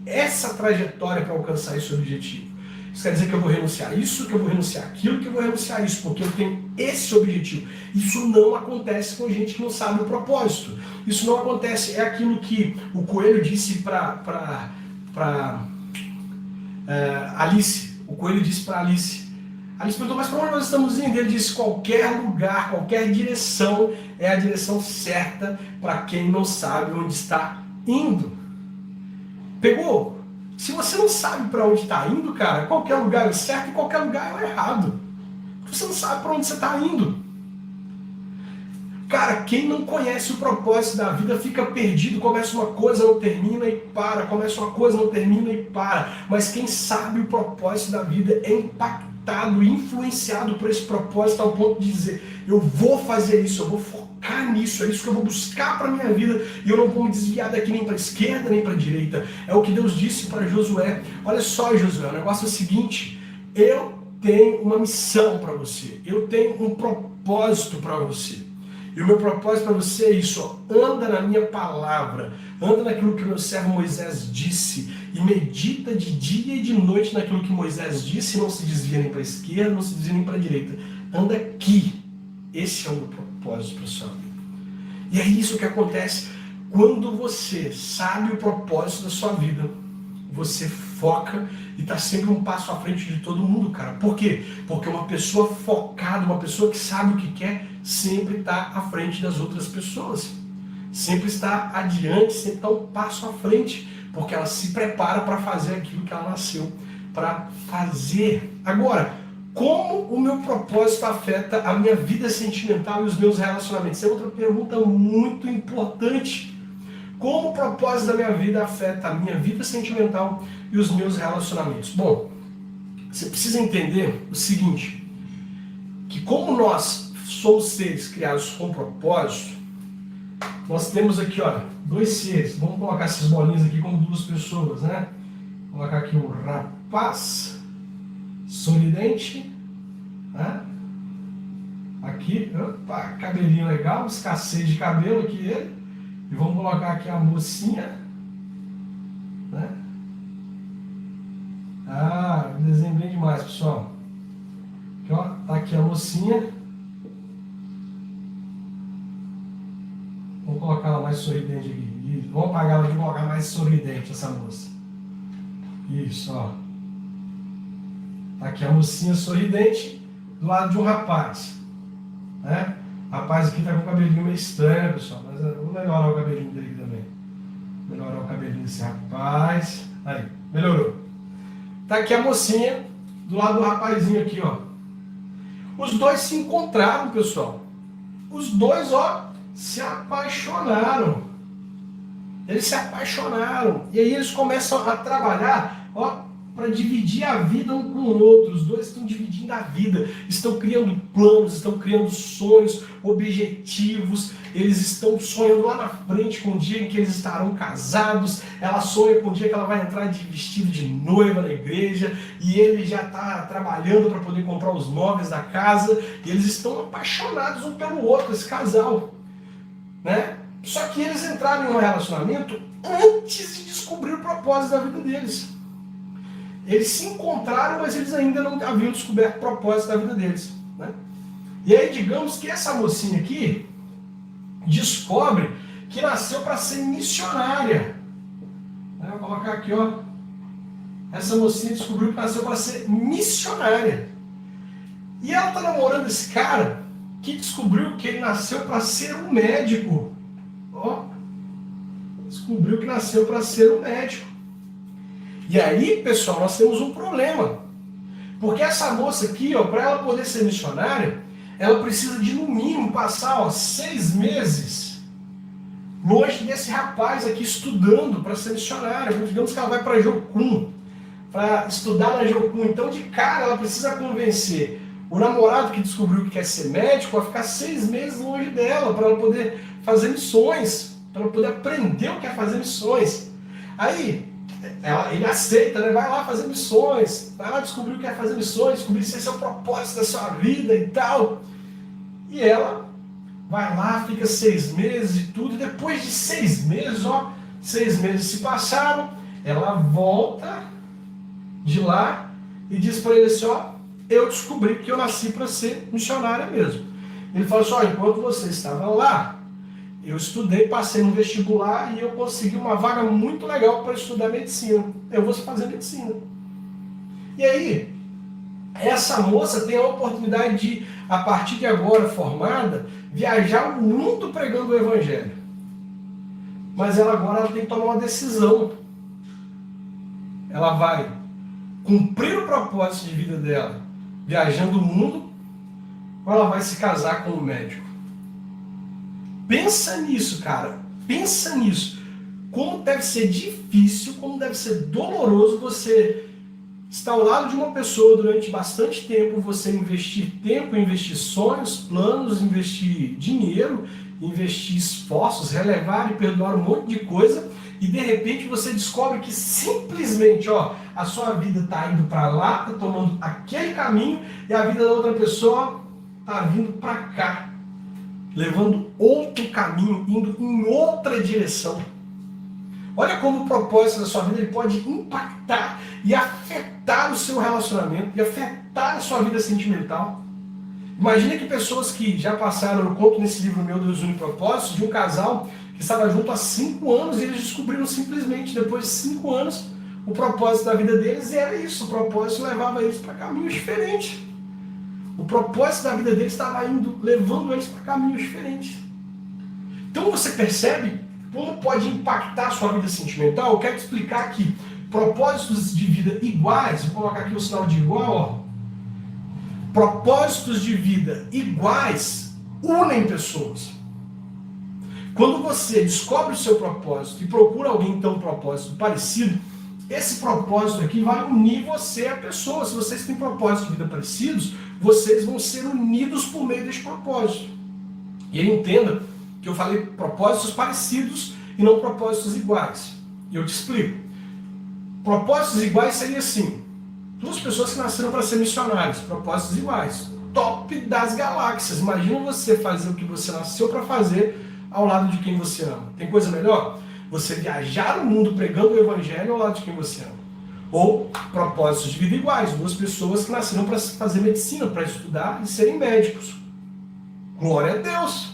A: essa trajetória para alcançar esse objetivo. Isso quer dizer que eu vou renunciar a isso, que eu vou renunciar aquilo, que eu vou renunciar a isso, porque eu tenho esse objetivo. Isso não acontece com gente que não sabe o propósito. Isso não acontece, é aquilo que o Coelho disse para Alice. O Coelho disse para Alice. Alice perguntou, mas para onde nós estamos indo? Ele disse, qualquer lugar, qualquer direção é a direção certa para quem não sabe onde está indo. Pegou? Se você não sabe para onde está indo, cara, qualquer lugar é o certo e qualquer lugar é o errado. Você não sabe para onde você está indo. Cara, quem não conhece o propósito da vida fica perdido, começa uma coisa, não termina e para, começa uma coisa, não termina e para. Mas quem sabe o propósito da vida é impactado, influenciado por esse propósito ao ponto de dizer, eu vou fazer isso, eu vou focar nisso, é isso que eu vou buscar para a minha vida e eu não vou me desviar daqui nem para a esquerda nem para a direita. É o que Deus disse para Josué. Olha só, Josué, o negócio é o seguinte, eu tenho uma missão para você, eu tenho um propósito para você. E o meu propósito para você é isso, anda na minha palavra, anda naquilo que o meu servo Moisés disse, e medita de dia e de noite naquilo que Moisés disse, e não se desvia nem para a esquerda, não se desvia nem para a direita. Anda aqui. Esse é o meu propósito para a sua vida. E é isso que acontece quando você sabe o propósito da sua vida. você foca e está sempre um passo à frente de todo mundo, cara. Por quê? Porque uma pessoa focada, uma pessoa que sabe o que quer, sempre está à frente das outras pessoas. Sempre está adiante, sempre está um passo à frente, porque ela se prepara para fazer aquilo que ela nasceu para fazer. Agora, como o meu propósito afeta a minha vida sentimental e os meus relacionamentos? Essa é outra pergunta muito importante. Como o propósito da minha vida afeta a minha vida sentimental e os meus relacionamentos? Bom, você precisa entender o seguinte, que como nós somos seres criados com propósito, nós temos aqui, olha, dois seres. Vamos colocar essas bolinhas aqui como duas pessoas, né? Vou colocar aqui um rapaz sorridente, né? Aqui, opa, cabelinho legal, escassez de cabelo aqui ele. E vamos colocar aqui a mocinha, né? Ah, desenho bem demais, pessoal. Aqui, ó, tá aqui a mocinha. Vamos colocar ela mais sorridente aqui. Isso. Vamos apagar ela aqui e colocar mais sorridente essa moça. Isso, ó. Tá aqui a mocinha sorridente do lado de um rapaz, né? O rapaz aqui tá com o cabelinho meio estranho, pessoal, mas vou melhorar o cabelinho dele aqui também. Melhorar o cabelinho desse rapaz. Aí, melhorou. Tá aqui a mocinha do lado do rapazinho aqui, ó. Os dois se encontraram, pessoal. Os dois, ó, se apaixonaram. Eles se apaixonaram. E aí eles começam a trabalhar, ó, para dividir a vida um com o outro. Os dois estão dividindo a vida, estão criando planos, estão criando sonhos, objetivos. Eles estão sonhando lá na frente com o dia em que eles estarão casados. Ela sonha com o dia que ela vai entrar de vestido de noiva na igreja, e ele já está trabalhando para poder comprar os móveis da casa, e eles estão apaixonados um pelo outro, esse casal, né? Só que eles entraram em um relacionamento antes de descobrir o propósito da vida deles. Eles se encontraram, mas eles ainda não haviam descoberto o propósito da vida deles, né? E aí, digamos que essa mocinha aqui descobre que nasceu para ser missionária. Vou colocar aqui, ó. Essa mocinha descobriu que nasceu para ser missionária. E ela está namorando esse cara que descobriu que ele nasceu para ser um médico. Ó, descobriu que nasceu para ser um médico. E aí, pessoal, nós temos um problema. Porque essa moça aqui, ó, para ela poder ser missionária, ela precisa de, no mínimo, passar, ó, 6 meses longe desse rapaz aqui estudando para ser missionária. Digamos que ela vai para Jocum, para estudar na Jocum. Então, de cara, ela precisa convencer o namorado que descobriu que quer ser médico a ficar 6 meses longe dela, para ela poder fazer missões, para ela poder aprender o que é fazer missões. Aí, ele aceita, né? Vai lá fazer missões, vai lá descobrir o que é fazer missões, descobrir se esse é o propósito da sua vida e tal. E ela vai lá, fica 6 meses e tudo, e depois de 6 meses, ó, 6 meses se passaram, ela volta de lá e diz para ele assim, ó, eu descobri que eu nasci para ser missionária mesmo. Ele fala assim, ó, enquanto você estava lá, eu estudei, passei no vestibular e eu consegui uma vaga muito legal para estudar medicina. Eu vou fazer medicina. E aí, essa moça tem a oportunidade de, a partir de agora, formada, viajar o mundo pregando o evangelho. Mas ela agora tem que tomar uma decisão. Ela vai cumprir o propósito de vida dela, viajando o mundo, ou ela vai se casar com um médico? Pensa nisso, cara. Pensa nisso. Como deve ser difícil, como deve ser doloroso você estar ao lado de uma pessoa durante bastante tempo, você investir tempo, investir sonhos, planos, investir dinheiro, investir esforços, relevar e perdoar um monte de coisa, e de repente você descobre que simplesmente, ó, a sua vida está indo para lá, está tomando aquele caminho, e a vida da outra pessoa está vindo para cá, levando outro caminho, indo em outra direção. Olha como o propósito da sua vida ele pode impactar e afetar o seu relacionamento, e afetar a sua vida sentimental. Imagina que pessoas que já passaram, eu conto nesse livro meu, Deus Une Propósitos, de um casal que estava junto há 5 anos, e eles descobriram simplesmente, depois de 5 anos, o propósito da vida deles era isso, o propósito levava eles para caminhos diferentes. O propósito da vida deles estava levando eles para caminhos diferentes. Então você percebe como pode impactar a sua vida sentimental? Eu quero te explicar aqui. Propósitos de vida iguais, vou colocar aqui o sinal de igual, ó. Propósitos de vida iguais unem pessoas. Quando você descobre o seu propósito e procura alguém que tem um propósito parecido, esse propósito aqui vai unir você à pessoa. Se vocês têm propósitos de vida parecidos, vocês vão ser unidos por meio desse propósito. E aí entenda que eu falei propósitos parecidos e não propósitos iguais. E eu te explico. Propósitos iguais seria assim: duas pessoas que nasceram para ser missionários, propósitos iguais. Top das galáxias. Imagina você fazer o que você nasceu para fazer ao lado de quem você ama. Tem coisa melhor? Você viajar o mundo pregando o evangelho ao lado de quem você ama. Ou propósitos de vida iguais. Duas pessoas que nasceram para fazer medicina, para estudar e serem médicos. Glória a Deus!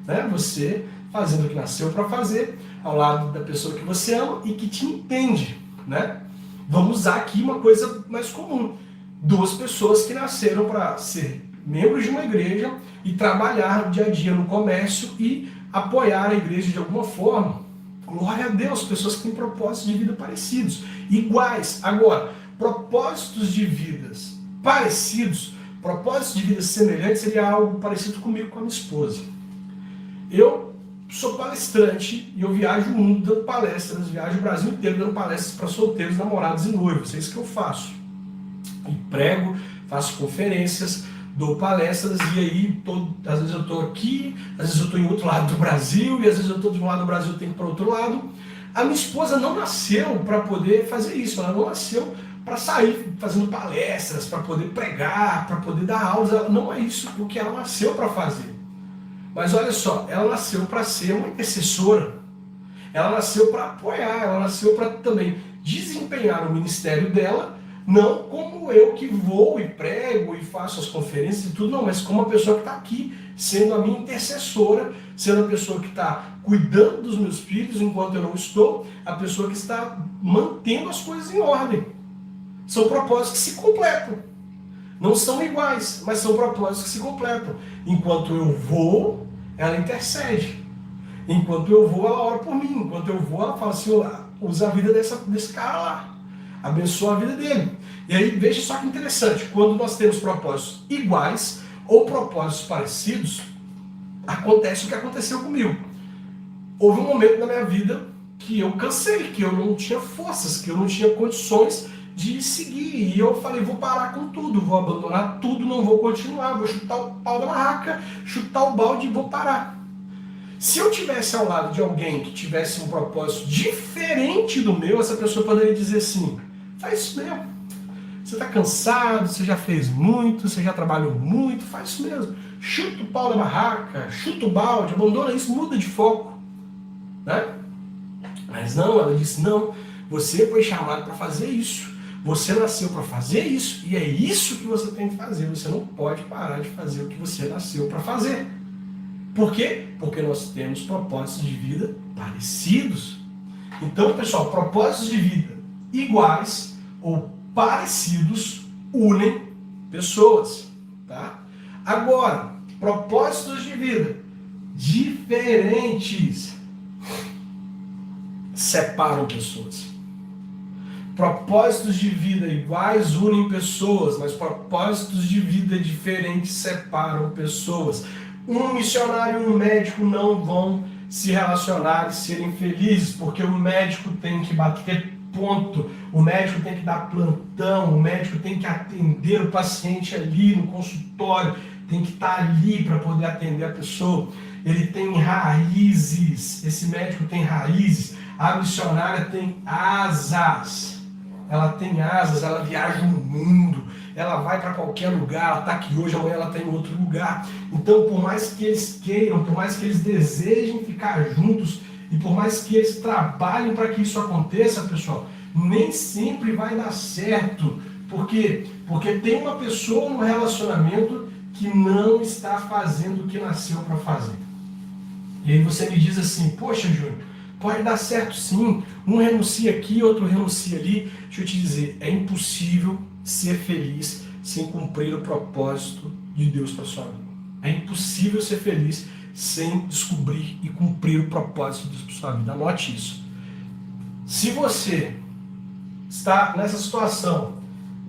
A: Né? Você fazendo o que nasceu para fazer ao lado da pessoa que você ama e que te entende. Né? Vamos usar aqui uma coisa mais comum. Duas pessoas que nasceram para ser membros de uma igreja e trabalhar dia a dia no comércio e apoiar a igreja de alguma forma. Glória a Deus, pessoas que têm propósitos de vida parecidos, iguais. Agora, propósitos de vidas parecidos, propósitos de vida semelhantes seria algo parecido comigo, com a minha esposa. Eu sou palestrante e eu viajo o mundo dando palestras, viajo o Brasil inteiro dando palestras para solteiros, namorados e noivos. É isso que eu faço. E prego, faço conferências, dou palestras e aí às vezes eu estou aqui, às vezes eu estou em outro lado do Brasil e às vezes eu estou de um lado do Brasil e tenho que ir para outro lado. A minha esposa não nasceu para poder fazer isso, ela não nasceu para sair fazendo palestras, para poder pregar, para poder dar aulas. Ela, não é isso o que ela nasceu para fazer. Mas olha só, ela nasceu para ser uma intercessora, ela nasceu para apoiar, ela nasceu para também desempenhar o ministério dela, não como eu que vou e prego e faço as conferências e tudo, não, mas como a pessoa que está aqui, sendo a minha intercessora, sendo a pessoa que está cuidando dos meus filhos enquanto eu não estou, a pessoa que está mantendo as coisas em ordem. São propósitos que se completam. Não são iguais, mas são propósitos que se completam. Enquanto eu vou, ela intercede. Enquanto eu vou, ela ora por mim. Enquanto eu vou, ela fala assim, usa a vida desse cara lá. Abençoa a vida dele. E aí, veja só que interessante. Quando nós temos propósitos iguais ou propósitos parecidos, acontece o que aconteceu comigo. Houve um momento na minha vida que eu cansei, que eu não tinha forças, que eu não tinha condições de seguir. E eu falei, vou parar com tudo, vou abandonar tudo, não vou continuar, vou chutar o pau da barraca, chutar o balde e vou parar. Se eu tivesse ao lado de alguém que tivesse um propósito diferente do meu, essa pessoa poderia dizer assim, faz isso mesmo. Você está cansado, você já fez muito, você já trabalhou muito, faz isso mesmo. Chuta o pau da barraca, chuta o balde, abandona isso, muda de foco. Né? Mas não, ela disse, não, você foi chamado para fazer isso. Você nasceu para fazer isso, e é isso que você tem que fazer. Você não pode parar de fazer o que você nasceu para fazer. Por quê? Porque nós temos propósitos de vida parecidos. Então, pessoal, propósitos de vida iguais ou parecidos unem pessoas. Tá? Agora, propósitos de vida diferentes separam pessoas. Propósitos de vida iguais unem pessoas, mas propósitos de vida diferentes separam pessoas. Um missionário e um médico não vão se relacionar e serem felizes, porque o médico tem que bater ponto, o médico tem que dar plantão, o médico tem que atender o paciente ali no consultório, tem que estar ali para poder atender a pessoa. Ele tem raízes, esse médico tem raízes, a missionária tem asas. Ela tem asas, ela viaja o mundo, ela vai para qualquer lugar, ela está aqui hoje, amanhã ela está em outro lugar. Então, por mais que eles queiram, por mais que eles desejem ficar juntos e por mais que eles trabalhem para que isso aconteça, pessoal, nem sempre vai dar certo. Por quê? Porque tem uma pessoa no relacionamento que não está fazendo o que nasceu para fazer. E aí você me diz assim, poxa, Júnior, Pode dar certo sim. Um renuncia aqui, outro renuncia ali. Deixa eu te dizer, é impossível ser feliz sem cumprir o propósito de Deus para sua vida. É impossível ser feliz sem descobrir e cumprir o propósito de Deus para sua vida. Anote isso. Se você está nessa situação,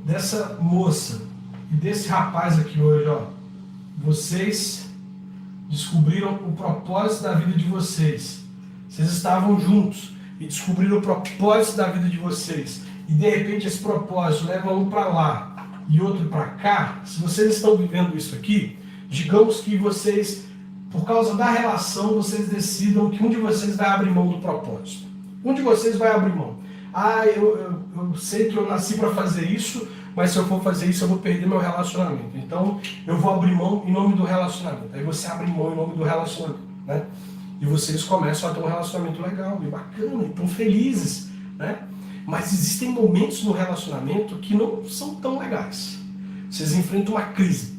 A: dessa moça e desse rapaz aqui hoje, ó, vocês descobriram o propósito da vida de vocês. Vocês estavam juntos e descobriram o propósito da vida de vocês. E de repente esse propósito leva um para lá e outro para cá. Se vocês estão vivendo isso aqui, digamos que vocês, por causa da relação, vocês decidam que um de vocês vai abrir mão do propósito. Um de vocês vai abrir mão. Eu sei que eu nasci para fazer isso, mas se eu for fazer isso eu vou perder meu relacionamento. Então eu vou abrir mão em nome do relacionamento. Aí você abre mão em nome do relacionamento, né? E vocês começam a ter um relacionamento legal e bacana, e tão felizes, né? Mas existem momentos no relacionamento que não são tão legais. Vocês enfrentam uma crise,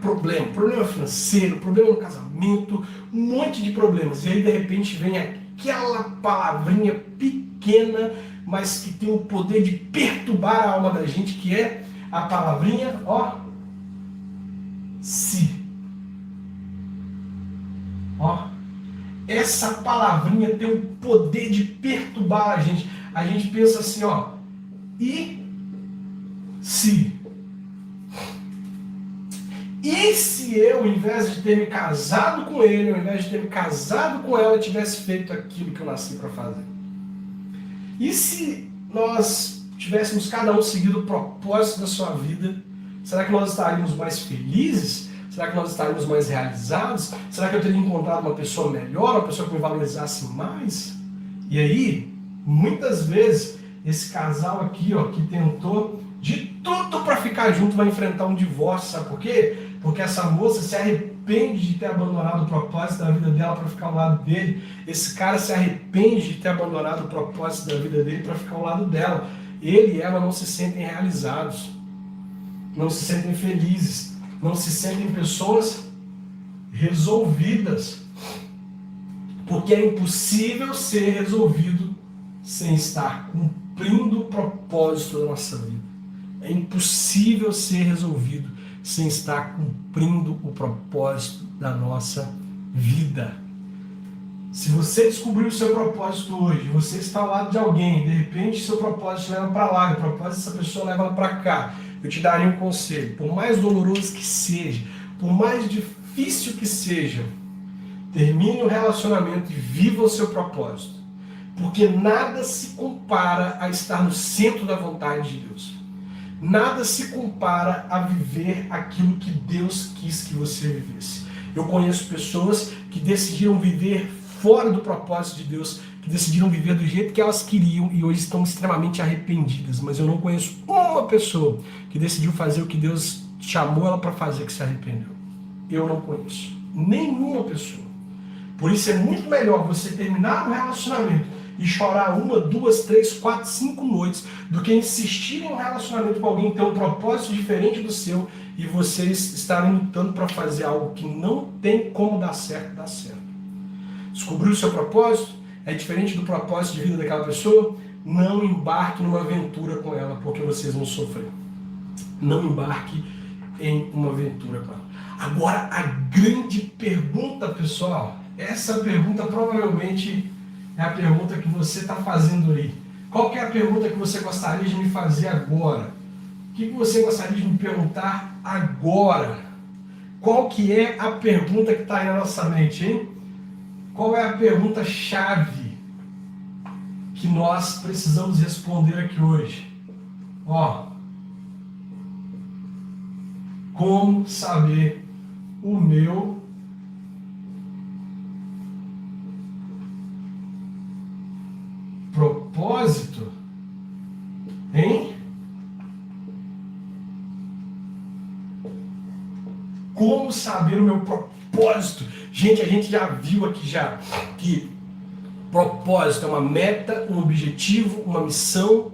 A: problema financeiro, problema no casamento, um monte de problemas. E aí de repente vem aquela palavrinha pequena, mas que tem o poder de perturbar a alma da gente, que é a palavrinha, ó, se. Ó, essa palavrinha tem o poder de perturbar a gente. A gente pensa assim, ó, e se? E se eu, ao invés de ter me casado com ele, ao invés de ter me casado com ela, tivesse feito aquilo que eu nasci para fazer? E se nós tivéssemos cada um seguido o propósito da sua vida, será que nós estaríamos mais felizes? Será que nós estaríamos mais realizados? Será que eu teria encontrado uma pessoa melhor, uma pessoa que me valorizasse mais? E aí, muitas vezes, esse casal aqui, ó, que tentou de tudo para ficar junto, vai enfrentar um divórcio. Sabe por quê? Porque essa moça se arrepende de ter abandonado o propósito da vida dela para ficar ao lado dele. Esse cara se arrepende de ter abandonado o propósito da vida dele para ficar ao lado dela. Ele e ela não se sentem realizados, não se sentem felizes, não se sentem pessoas resolvidas. Porque é impossível ser resolvido sem estar cumprindo o propósito da nossa vida. É impossível ser resolvido sem estar cumprindo o propósito da nossa vida. Se você descobriu o seu propósito hoje, você está ao lado de alguém, de repente seu propósito te leva para lá, o propósito dessa pessoa leva ela para cá, eu te daria um conselho: por mais doloroso que seja, por mais difícil que seja, termine o relacionamento e viva o seu propósito. Porque nada se compara a estar no centro da vontade de Deus. Nada se compara a viver aquilo que Deus quis que você vivesse. Eu conheço pessoas que decidiram viver fora do propósito de Deus, que decidiram viver do jeito que elas queriam e hoje estão extremamente arrependidas. Mas eu não conheço uma pessoa que decidiu fazer o que Deus chamou ela para fazer que se arrependeu. Eu não conheço nenhuma pessoa. Por isso é muito melhor você terminar um relacionamento e chorar 1, 2, 3, 4, 5 noites, do que insistir em um relacionamento com alguém que tem um propósito diferente do seu e vocês estarem lutando para fazer algo que não tem como dar certo, dá certo. Descobrir o seu propósito é diferente do propósito de vida daquela pessoa? Não embarque numa aventura com ela, porque vocês vão sofrer. Não embarque em uma aventura com ela. Agora, a grande pergunta, pessoal, essa pergunta provavelmente é a pergunta que você está fazendo aí. Qual que é a pergunta que você gostaria de me fazer agora? O que você gostaria de me perguntar agora? Qual que é a pergunta que está aí na nossa mente, hein? Qual é a pergunta-chave que nós precisamos responder aqui hoje? Ó, como saber o meu propósito, hein? Como saber o meu propósito? Gente, a gente já viu aqui já que propósito é uma meta, um objetivo, uma missão.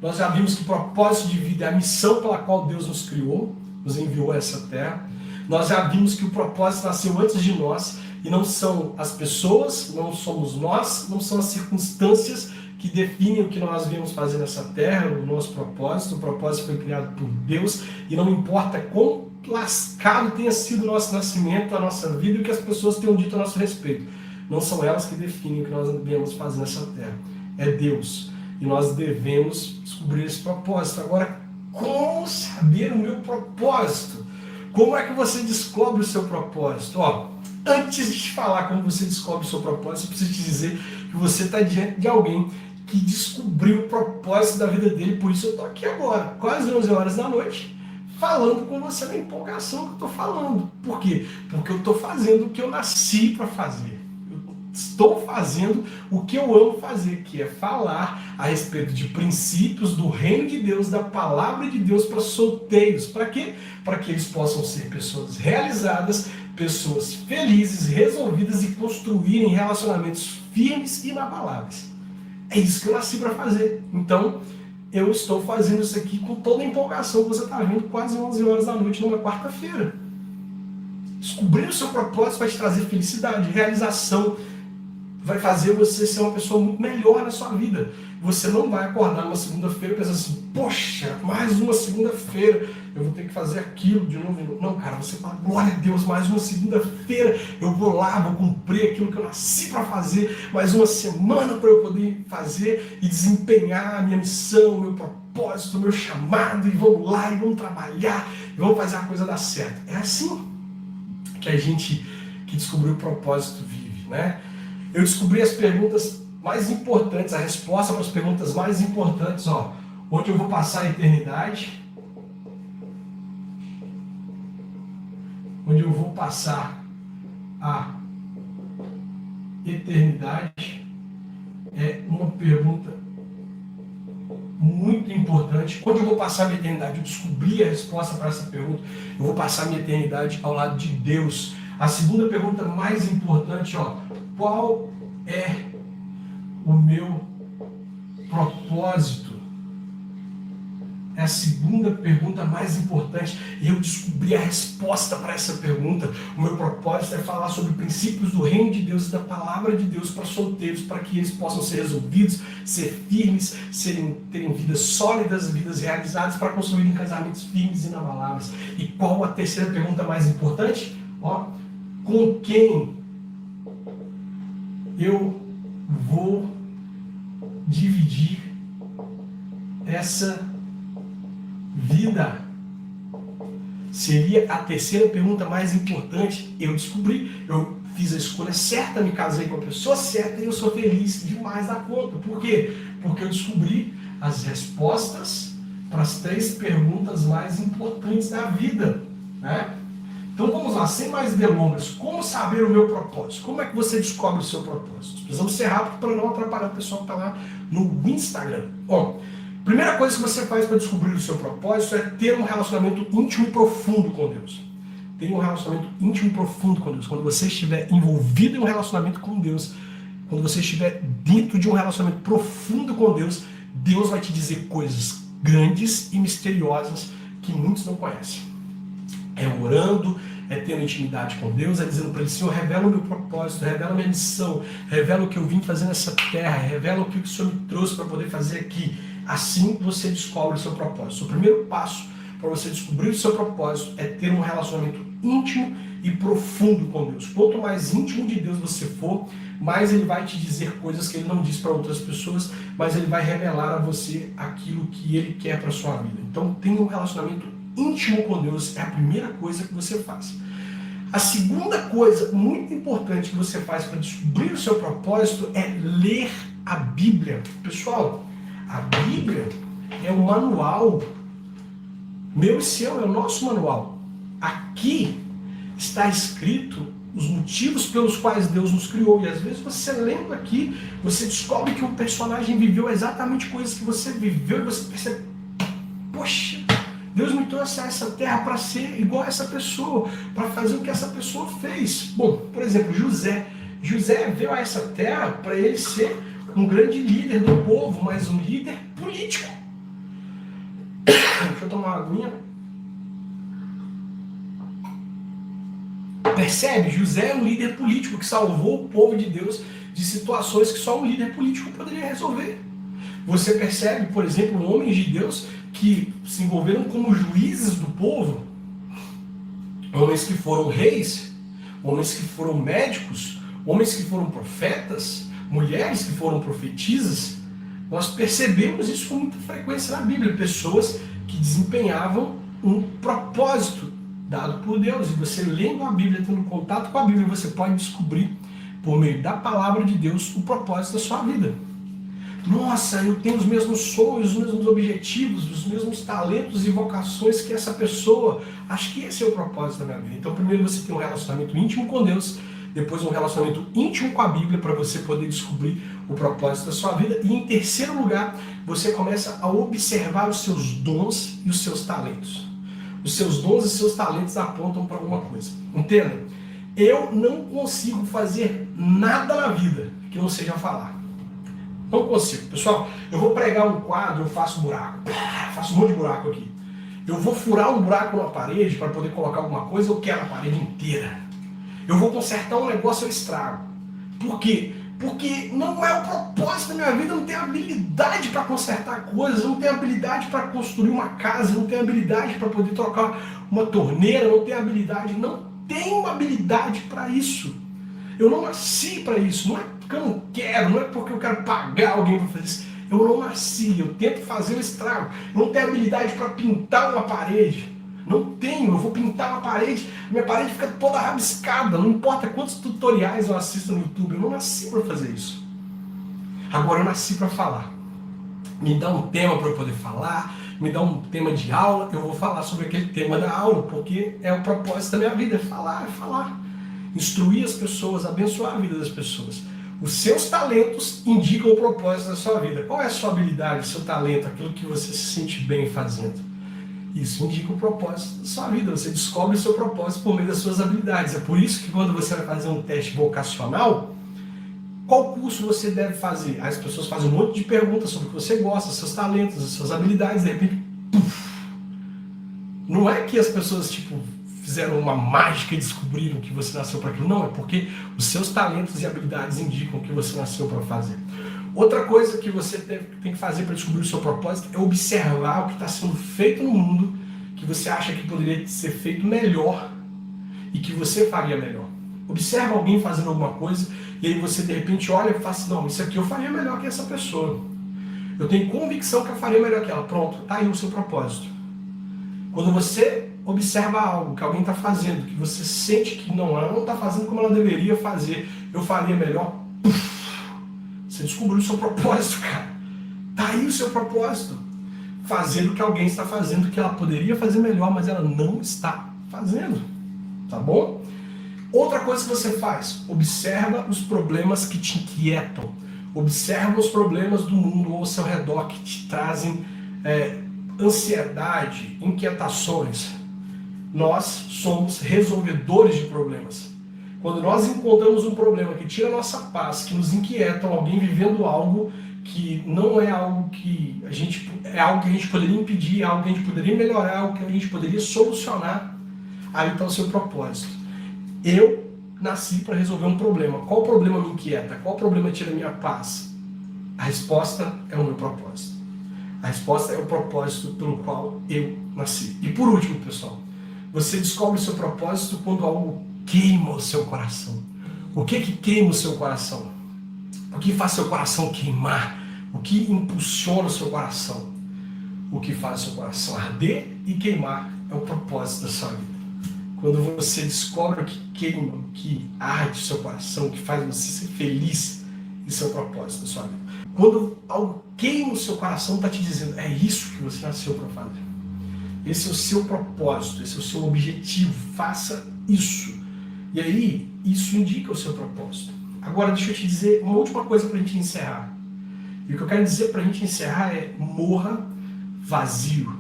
A: Nós já vimos que propósito de vida é a missão pela qual Deus nos criou, nos enviou a essa terra. Nós já vimos que o propósito nasceu antes de nós, E não são as pessoas, não somos nós, não são as circunstâncias que definem o que nós viemos fazer nessa terra, o nosso propósito. O propósito foi criado por Deus e não importa quão lascado tenha sido o nosso nascimento, a nossa vida e o que as pessoas tenham dito a nosso respeito. Não são elas que definem o que nós viemos fazer nessa terra. É Deus. E nós devemos descobrir esse propósito. Agora, como saber o meu propósito? Como é que você descobre o seu propósito? Antes de te falar como você descobre o seu propósito, eu preciso te dizer que você está diante de alguém que descobriu o propósito da vida dele. Por isso eu estou aqui agora, quase 11 horas da noite, falando com você na empolgação que eu estou falando. Por quê? Porque eu estou fazendo o que eu nasci para fazer. Estou fazendo o que eu amo fazer, que é falar a respeito de princípios do reino de Deus, da palavra de Deus para solteiros. Para quê? Para que eles possam ser pessoas realizadas, pessoas felizes, resolvidas e construírem relacionamentos firmes e inabaláveis. É isso que eu nasci para fazer. Então, eu estou fazendo isso aqui com toda a empolgação que você está vendo quase 11 horas da noite numa quarta-feira. Descobrir o seu propósito vai te trazer felicidade, realização, vai fazer você ser uma pessoa muito melhor na sua vida. Você não vai acordar numa segunda-feira pensando assim, poxa, mais uma segunda-feira, eu vou ter que fazer aquilo de novo. Não, cara, você fala, glória a Deus, mais uma segunda-feira, eu vou lá, vou cumprir aquilo que eu nasci para fazer, mais uma semana para eu poder fazer e desempenhar a minha missão, o meu propósito, o meu chamado, e vamos lá, e vamos trabalhar, e vamos fazer a coisa dar certo. É assim que a gente que descobriu o propósito vive, né? Eu descobri as perguntas mais importantes, a resposta para as perguntas mais importantes, onde eu vou passar a eternidade, onde eu vou passar a eternidade, é uma pergunta muito importante. Onde eu vou passar a minha eternidade? Eu descobri a resposta para essa pergunta. Eu vou passar a minha eternidade ao lado de Deus. A segunda pergunta mais importante, qual é o meu propósito? É a segunda pergunta mais importante. E eu descobri a resposta para essa pergunta. O meu propósito é falar sobre princípios do reino de Deus e da palavra de Deus para solteiros, para que eles possam ser resolvidos, ser firmes, terem vidas sólidas, vidas realizadas, para construírem casamentos firmes e inabaláveis. E qual a terceira pergunta mais importante? Com quem eu vou dividir essa vida? Seria a terceira pergunta mais importante. Eu descobri, eu fiz a escolha certa, me casei com a pessoa certa e eu sou feliz demais da conta. Por quê? Porque eu descobri as respostas para as três perguntas mais importantes da vida, né? Então vamos lá, sem mais delongas, como saber o meu propósito? Como é que você descobre o seu propósito? Precisamos ser rápido para não atrapalhar o pessoal que está lá no Instagram. Primeira coisa que você faz para descobrir o seu propósito é ter um relacionamento íntimo e profundo com Deus. Ter um relacionamento íntimo e profundo com Deus. Quando você estiver envolvido em um relacionamento com Deus, quando você estiver dentro de um relacionamento profundo com Deus, Deus vai te dizer coisas grandes e misteriosas que muitos não conhecem. É orando, é tendo intimidade com Deus, é dizendo para Ele, Senhor, revela o meu propósito, revela a minha missão, revela o que eu vim fazer nessa terra, revela o que o Senhor me trouxe para poder fazer aqui. Assim você descobre o seu propósito. O primeiro passo para você descobrir o seu propósito é ter um relacionamento íntimo e profundo com Deus. Quanto mais íntimo de Deus você for, mais Ele vai te dizer coisas que Ele não diz para outras pessoas, mas Ele vai revelar a você aquilo que Ele quer para a sua vida. Então tenha um relacionamento íntimo com Deus, é a primeira coisa que você faz. A segunda coisa muito importante que você faz para descobrir o seu propósito é ler a Bíblia. Pessoal, a Bíblia é um manual, meu e seu, é o nosso manual. Aqui está escrito os motivos pelos quais Deus nos criou. E às vezes você lendo aqui, você descobre que o personagem viveu exatamente coisas que você viveu e você percebe, poxa, Deus me trouxe a essa terra para ser igual a essa pessoa, para fazer o que essa pessoa fez. Bom, por exemplo, José. José veio a essa terra para ele ser um grande líder do povo, mas um líder político. Deixa eu tomar uma aguinha. Percebe? José é um líder político que salvou o povo de Deus de situações que só um líder político poderia resolver. Você percebe, por exemplo, homens de Deus que se envolveram como juízes do povo, homens que foram reis, homens que foram médicos, homens que foram profetas, mulheres que foram profetisas. Nós percebemos isso com muita frequência na Bíblia, pessoas que desempenhavam um propósito dado por Deus. E você lendo a Bíblia, tendo contato com a Bíblia, você pode descobrir, por meio da palavra de Deus, o propósito da sua vida. Nossa, eu tenho os mesmos sonhos, os mesmos objetivos, os mesmos talentos e vocações que essa pessoa. Acho que esse é o propósito da minha vida. Então, primeiro você tem um relacionamento íntimo com Deus, depois um relacionamento íntimo com a Bíblia para você poder descobrir o propósito da sua vida. E em terceiro lugar, você começa a observar os seus dons e os seus talentos. Os seus dons e seus talentos apontam para alguma coisa. Entenda? Eu não consigo fazer nada na vida que não seja falar. Não consigo. Pessoal, eu vou pregar um quadro, eu faço buraco. Faço um monte de buraco aqui. Eu vou furar um buraco na parede para poder colocar alguma coisa, eu quero a parede inteira. Eu vou consertar um negócio, eu estrago. Por quê? Porque não é o propósito da minha vida, eu não tenho habilidade para consertar coisas, eu não tenho habilidade para construir uma casa, eu não tenho habilidade para poder trocar uma torneira, eu não tenho habilidade, não tenho habilidade para isso. Eu não nasci para isso, não é porque eu não quero, não é porque eu quero pagar alguém para fazer isso. Eu não nasci, eu tento fazer o estrago. Eu não tenho habilidade para pintar uma parede. Não tenho, eu vou pintar uma parede, minha parede fica toda rabiscada, não importa quantos tutoriais eu assisto no YouTube, eu não nasci para fazer isso. Agora eu nasci para falar. Me dá um tema para eu poder falar, me dá um tema de aula, eu vou falar sobre aquele tema da aula, porque é o propósito da minha vida, é falar, é falar. Instruir as pessoas, abençoar a vida das pessoas. Os seus talentos indicam o propósito da sua vida. Qual é a sua habilidade, o seu talento, aquilo que você se sente bem fazendo? Isso indica o propósito da sua vida. Você descobre o seu propósito por meio das suas habilidades. É por isso que quando você vai fazer um teste vocacional, qual curso você deve fazer? As pessoas fazem um monte de perguntas sobre o que você gosta, seus talentos, as suas habilidades, de repente, puf! Não é que as pessoas, fizeram uma mágica e descobriram que você nasceu para aquilo. Não, é porque os seus talentos e habilidades indicam que você nasceu para fazer. Outra coisa que você tem que fazer para descobrir o seu propósito é observar o que está sendo feito no mundo, que você acha que poderia ser feito melhor e que você faria melhor. Observa alguém fazendo alguma coisa e aí você de repente olha e fala assim, não, isso aqui eu faria melhor que essa pessoa. Eu tenho convicção que eu faria melhor que ela. Pronto, está aí o seu propósito. Quando você observa algo que alguém está fazendo, que você sente que não, ela não está fazendo como ela deveria fazer, eu faria melhor, você descobriu o seu propósito, cara. Tá aí o seu propósito. Fazer o que alguém está fazendo, que ela poderia fazer melhor, mas ela não está fazendo. Tá bom? Outra coisa que você faz, observa os problemas que te inquietam. Observa os problemas do mundo ao seu redor que te trazem ansiedade, inquietações. Nós somos resolvedores de problemas. Quando nós encontramos um problema que tira a nossa paz, que nos inquieta, alguém vivendo algo que não é algo que a gente... é algo que a gente poderia impedir, é algo que a gente poderia melhorar, algo que a gente poderia solucionar, aí está o seu propósito. Eu nasci para resolver um problema. Qual problema me inquieta? Qual problema tira a minha paz? A resposta é o meu propósito. A resposta é o propósito pelo qual eu nasci. E por último, pessoal, você descobre o seu propósito quando algo queima o seu coração. O que queima o seu coração? O que faz seu coração queimar? O que impulsiona o seu coração? O que faz seu coração arder e queimar é o propósito da sua vida. Quando você descobre o que queima, o que arde o seu coração, o que faz você ser feliz, isso é o propósito da sua vida. Quando algo queima o seu coração, está te dizendo, é isso que você nasceu para fazer. Esse é o seu propósito, esse é o seu objetivo, faça isso. E aí, isso indica o seu propósito. Agora, deixa eu te dizer uma última coisa para a gente encerrar. E o que eu quero dizer para a gente encerrar é, morra vazio.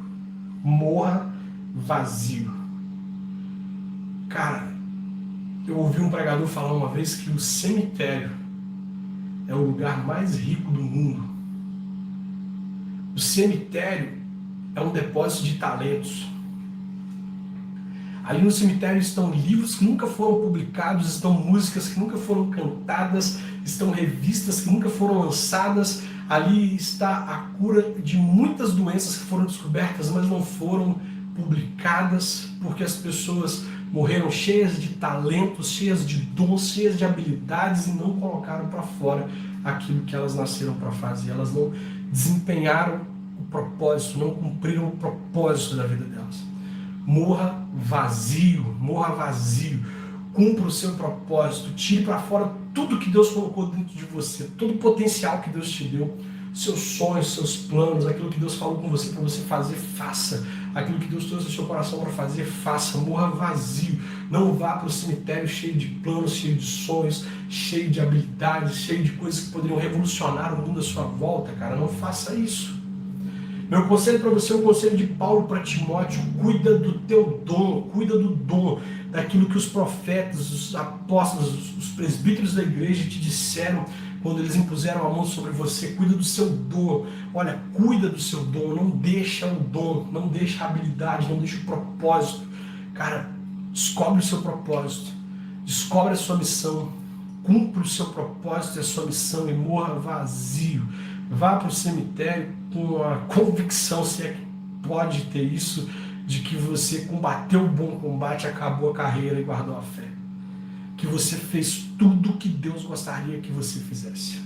A: Morra vazio. Cara, eu ouvi um pregador falar uma vez que o cemitério é o lugar mais rico do mundo. O cemitério é um depósito de talentos. Ali no cemitério estão livros que nunca foram publicados, estão músicas que nunca foram cantadas, estão revistas que nunca foram lançadas. Ali está a cura de muitas doenças que foram descobertas, mas não foram publicadas, porque as pessoas morreram cheias de talentos, cheias de dons, cheias de habilidades e não colocaram para fora aquilo que elas nasceram para fazer. Elas não desempenharam o propósito, não cumpriram o propósito da vida delas. Morra vazio, cumpra o seu propósito, tire para fora tudo que Deus colocou dentro de você, todo o potencial que Deus te deu, seus sonhos, seus planos, aquilo que Deus falou com você para você fazer, faça. Aquilo que Deus trouxe ao seu coração para fazer, faça. Morra vazio. Não vá para o cemitério cheio de planos, cheio de sonhos, cheio de habilidades, cheio de coisas que poderiam revolucionar o mundo à sua volta, cara. Não faça isso. Meu conselho para você é o conselho de Paulo para Timóteo: cuida do teu dom, cuida do dom, daquilo que os profetas, os apóstolos, os presbíteros da igreja te disseram quando eles impuseram a mão sobre você. Cuida do seu dom. Olha, cuida do seu dom, não deixa o dom, não deixa a habilidade, não deixa o propósito. Cara, descobre o seu propósito, descobre a sua missão, cumpra o seu propósito e a sua missão e morra vazio. Vá para o cemitério com a convicção, se é que pode ter isso, de que você combateu o bom combate, acabou a carreira e guardou a fé. Que você fez tudo o que Deus gostaria que você fizesse.